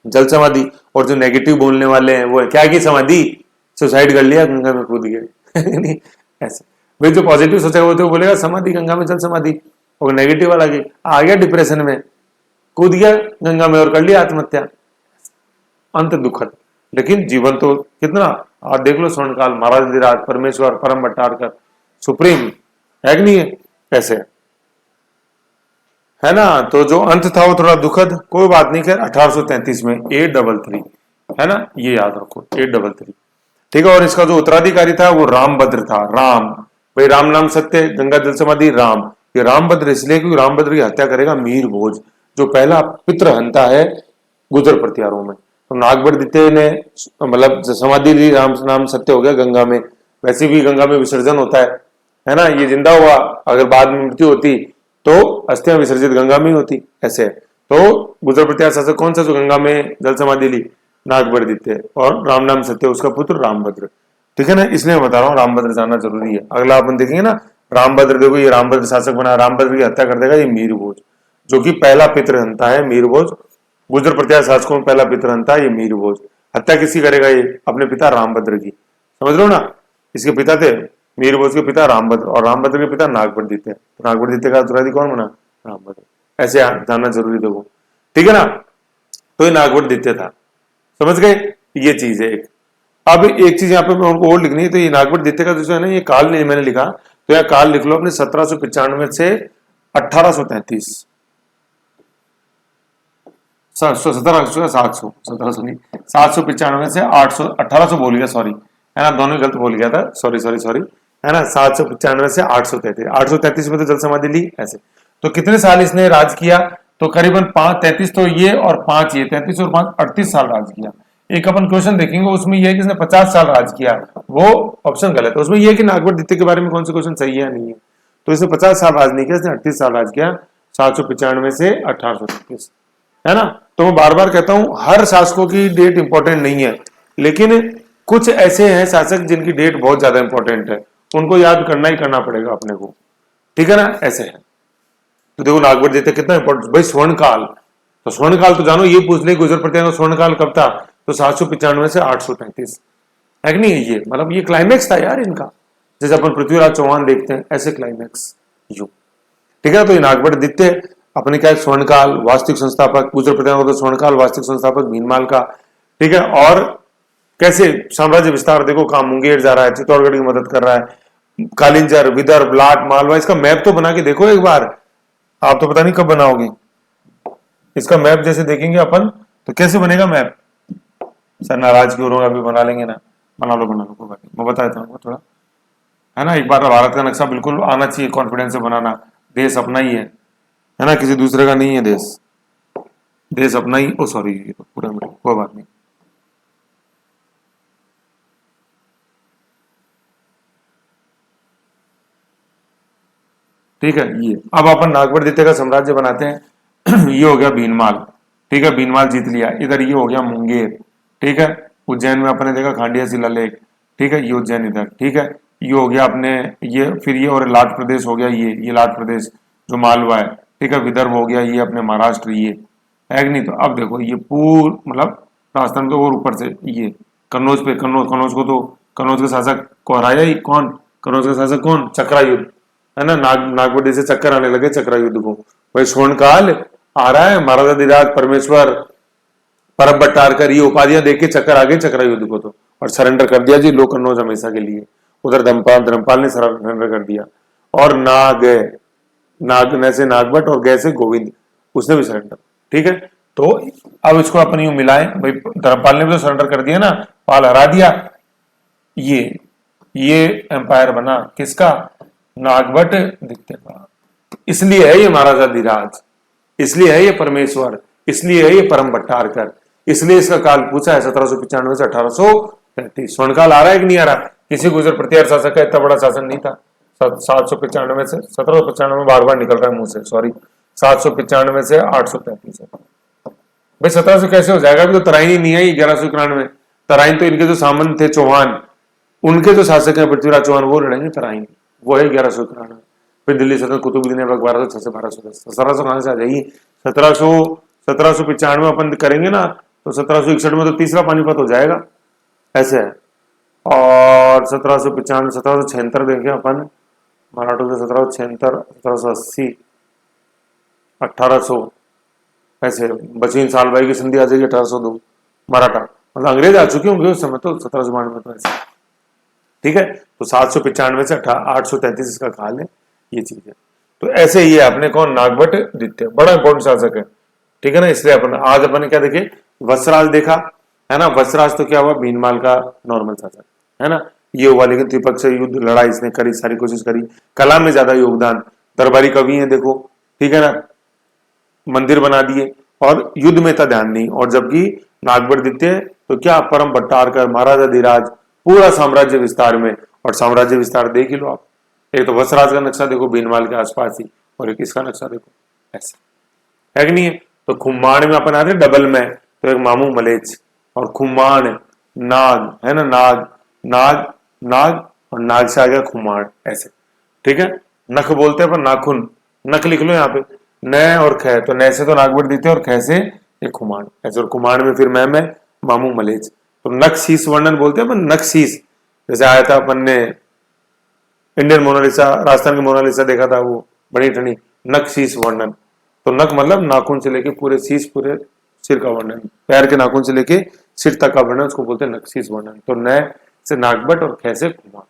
S1: जल समाधि। और जो नेगेटिव बोलने वाले हैं वो है क्या की समाधि, सुसाइड कर लिया, गंगा में कूद गए ऐसे। भाई जो पॉजिटिव सोचेगा वो तो बोलेगा समाधि, गंगा में जल समाधि, और नेगेटिव वाला आ गया डिप्रेशन में, कूद गया गंगा में और कर लिया आत्महत्या। अंत दुखद, लेकिन जीवन तो कितना, आप देख लो स्वर्णकाल, महाराज धीराज, परमेश्वर, परम भट्टारकर, सुप्रीम, है कि नहीं है? कैसे है ना? तो जो अंत था वो थोड़ा दुखद, कोई बात नहीं। खैर 1833 में 833, है ना, ये याद रखो 833, ठीक है। और इसका जो उत्तराधिकारी था वो रामभद्र था। राम, भाई राम नाम सत्य, गंगा जल समाधि राम। ये रामभद्र इसलिए क्योंकि रामभद्र की हत्या करेगा मीर भोज, जो पहला पितृहंता है गुर्जर प्रतिहारों में। तो नागबर द्वितीय ने मतलब समाधि ली, राम नाम सत्य हो गया गंगा में। वैसे भी गंगा में विसर्जन होता है ना, ये जिंदा हुआ, अगर बाद में मृत्यु होती तो अस्थियां विसर्जित गंगा में ही होती, ऐसे है। तो गुर्जर प्रतिहार शासक कौन सा जो गंगा में जल समाधि ली? नागबर द्वितीय, और राम नाम सत्य उसका पुत्र रामभद्र, ठीक है ना। इसलिए मैं बता रहा हूँ रामभद्र जानना जरूरी है। अगला अपन देखेंगे ना, रामभद्र, देखो ये रामभद्र शासक बना, रामभद्र की हत्या कर देगा ये मीर भोज, जो कि पहला पितृहंता है। मीर भोज गुर्जर प्रतिहार शासकों में पहला पितृहंता है ये मीर भोज। हत्या किसी करेगा? ये अपने पिता रामभद्र की, समझ लो ना। इसके पिता थे मीर भोज के पिता रामभद्र, और रामभद्र के पिता नागबर द्वितीय। नागबर द्वितीय का उत्तराधिकारी कौन बना? रामभद्र, ऐसे जानना जरूरी देखो, ठीक है ना। तो ये नागबर द्वितीय था, समझ गए? ये चीज है एक। अब एक चीज यहाँ पे मैं उनको और लिखनी है, तो ये नागबर द्वितीय का जो है ना, ये काल नहीं मैंने लिखा, तो यहाँ काल लिख लो अपने 1795 से 1833, 795 से 1800 बोल गया, सॉरी, है ना, दोनों गलत बोल गया था, सॉरी, है ना। 795 से 833, 833 में तो जल समाधि ली, ऐसे। तो कितने साल इसने राज किया? तो करीबन 33 तो ये और 5 ये, 33 और 5 38 साल राज किया। एक अपन क्वेश्चन देखेंगे उसमें यह है कि इसने 50 साल राज किया, वो ऑप्शन गलत है। उसमें यह है कि नागबर द्वितीय के बारे में कौन से क्वेश्चन सही है नहीं है। तो इसने 50 साल राज नहीं किया, इसने 38 साल राज किया। 795 से 1833, है ना। तो मैं बार बार कहता हूं हर शासकों की डेट इंपॉर्टेंट नहीं है, लेकिन कुछ ऐसे हैं शासक जिनकी डेट बहुत ज्यादा इंपॉर्टेंट है, उनको याद करना ही करना पड़ेगा अपने को, ठीक है ना। ऐसे है तो देखो नागभट्ट देते कितना इंपॉर्टेंट भाई, स्वर्ण काल, तो स्वर्ण काल तो जानो, ये पूछ ले गुजर प्रत्यार का स्वर्ण काल कब था, तो 795 से 833 है कि नहीं। ये मतलब ये क्लाइमैक्स था यार इनका, जैसे अपन पृथ्वीराज चौहान देखते हैं ऐसे क्लाइमैक्स यू, ठीक है। तो ये नागभट्ट दित्य अपने क्या स्वर्ण काल वास्तविक संस्थापक, गुजर प्रत्यार का स्वर्ण काल वास्तविक संस्थापक भीनमाल का, ठीक है। और कैसे साम्राज्य विस्तार देखो, कहां मुंगेर जा रहा है, चित्तौड़गढ़ की मदद कर रहा है, कालिंजर, विदर्भ, लाट, मालवा, इसका मैप तो बना के देखो एक बार, आप तो पता नहीं कब बनाओगे इसका मैप। जैसे देखेंगे अपन तो कैसे बनेगा मैप, सर नाराज क्यों होगा, अभी बना लेंगे ना, बना लो कोई बात नहीं, मैं बता देता हूँ थोड़ा, है ना। एक बार भारत का नक्शा बिल्कुल आना चाहिए, कॉन्फिडेंस से बनाना, देश अपना ही है ना, किसी दूसरे का नहीं है देश, देश अपना ही, ओ सॉरी ये तो पूरा मिनट, कोई बात नहीं। ठीक है, ये अब अपन नागभट्ट द्वितीय का साम्राज्य बनाते हैं ये हो गया भीनमाल, ठीक है, भीनमाल जीत लिया। इधर ये हो गया मुंगेर, ठीक है, उज्जैन में अपने देखा खांडिया शिलालेख, ठीक है, ये उज्जैन इधर, ठीक है, ये हो गया अपने ये, फिर ये और लाट प्रदेश हो गया, ये लाट प्रदेश जो मालवा है, ठीक है, विदर्भ हो गया, ये अपने महाराष्ट्र, ये है कि नहीं। तो अब देखो ये पूर्ण मतलब राजस्थान के और ऊपर से ये कन्नौज पे, कन्नौज को तो कन्नौज के शासक को हराया ही कौन, कन्नौज का शासक कौन, चक्रायुद्ध, है ना। नागपुर से चक्कर आने लगे चक्रायुद्ध को, भाई स्वर्ण काल आ रहा है, महाराजाधिराज परमेश्वर परब बट्टारकर ये उपाधियां देख के चक्कर आ गए चक्रायुद्ध को, तो और सरेंडर कर दिया जी, लो कन्नौज हमेशा के लिए। उधर धर्मपाल ने सरेंडर कर दिया, और नाग से नागभट्ट और गए से गोविंद, उसने भी सरेंडर, ठीक है। तो अब इसको अपन यूं मिलाएं, भाई धर्मपाल ने भी तो सरेंडर कर दिया ना, पाल हरा दिया, ये एम्पायर बना किसका, नागभट्ट द्वितीय का। इसलिए है ये महाराजाधिराज, इसलिए है ये परमेश्वर, इसलिए है ये परम भट्टारकर, इसलिए इसका काल पूछा है 1795 से 1833। स्वर्णकाल आ रहा है कि नहीं आ रहा, किसी गुजर प्रतिहार शासक का इतना बड़ा शासन नहीं था। 795 से 1795 बार बार निकल रहा है मुंह से, सॉरी, 795 से 833 है भाई। 1700 कैसे हो जाएगा, अभी तो तराइन ही नहीं है। 1191 तराइन तो इनके जो सामंत थे चौहान, उनके जो शासक है पृथ्वीराज चौहान, वो लड़ेंगे तराइन, वो है 1191। फिर दिल्ली सल्तनत कुतुबुद्दीन ऐबक 1206 से 1210। 1700 कहां से आ जाएगी, 1795 में अपन करेंगे ना, तो 1761 में तो तीसरा पानीपत हो जाएगा, ऐसे है। और 1795 1776 देखें अपन मराठों से, 1776 1780 1800, ऐसे बचीन साल भाई की संधि आ जाएगी 1802, मराठा मतलब अंग्रेज आ चुके होंगे उस समय, तो 1792 में तो ऐसे, ठीक है। तो 795 से 833 इसका काल है, ये चीज है। तो ऐसे ही है अपने कौन, नागभट्ट द्वितीय, बड़ा इंपॉर्टेंट शासक है, ठीक है ना। इसलिए अपन आज अपन ने क्या देखे, वत्सराज देखा, है ना। वत्सराज तो क्या हुआ, भीनमाल का नॉर्मल शासक, है ना, ये हुआ। लेकिन त्रिपक्षीय युद्ध लड़ाई इसने करी, सारी कोशिश करी, कला में ज्यादा योगदान, दरबारी कवि है देखो, ठीक है ना, मंदिर बना दिए, और युद्ध में था ध्यान नहीं। और जबकि नागभट्ट द्वितीय तो क्या, परम भट्टारकर, महाराजाधिराज, पूरा साम्राज्य विस्तार में, और साम्राज्य विस्तार देख ही लो आप, एक तो वत्सराज का नक्शा देखो भीनमाल के आसपास ही, और एक इसका नक्शा देखो, ऐसे है कि नहीं है। तो खुम्माण में अपन आते डबल में, तो एक मामू मलेच, और खुम्माण नाग, है ना, नाग नाग नाग, और नाग से आ गया खुम्माण, ऐसे, ठीक है। नख बोलते हैं पर नाखून, नख लिख लो यहाँ पे, न और ख, तो न से तो नागभट्ट देते और ख से एक खुमाण, ऐसे, और खुमाण में फिर मैं मामू मलेच। तो नख शीस वर्णन बोलते हैं, नख शीस, जैसे आया था अपन ने इंडियन मोनालिसा, राजस्थान की मोनालिसा देखा था, वो बड़ी ठंडी, नख शीस वर्णन। तो नख मतलब नाखून से लेके पूरे शीस, पूरे सिर का वर्णन, पैर के नाखून से लेके सिर तक का वर्णन, उसको बोलते हैं नख शीस वर्णन। तो न से नागभट्ट और ख से खुमाण,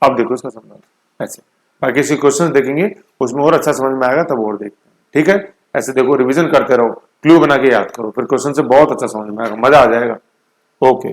S1: अब देखो इसका संबंध, ऐसे। बाकी ऐसे क्वेश्चन देखेंगे उसमें और अच्छा समझ में आएगा, तब और देखते हैं, ठीक है। ऐसे देखो, रिवीजन करते रहो, क्लू बना के याद करो, फिर क्वेश्चन से बहुत अच्छा समझ में आएगा, मजा आ जाएगा। ओके।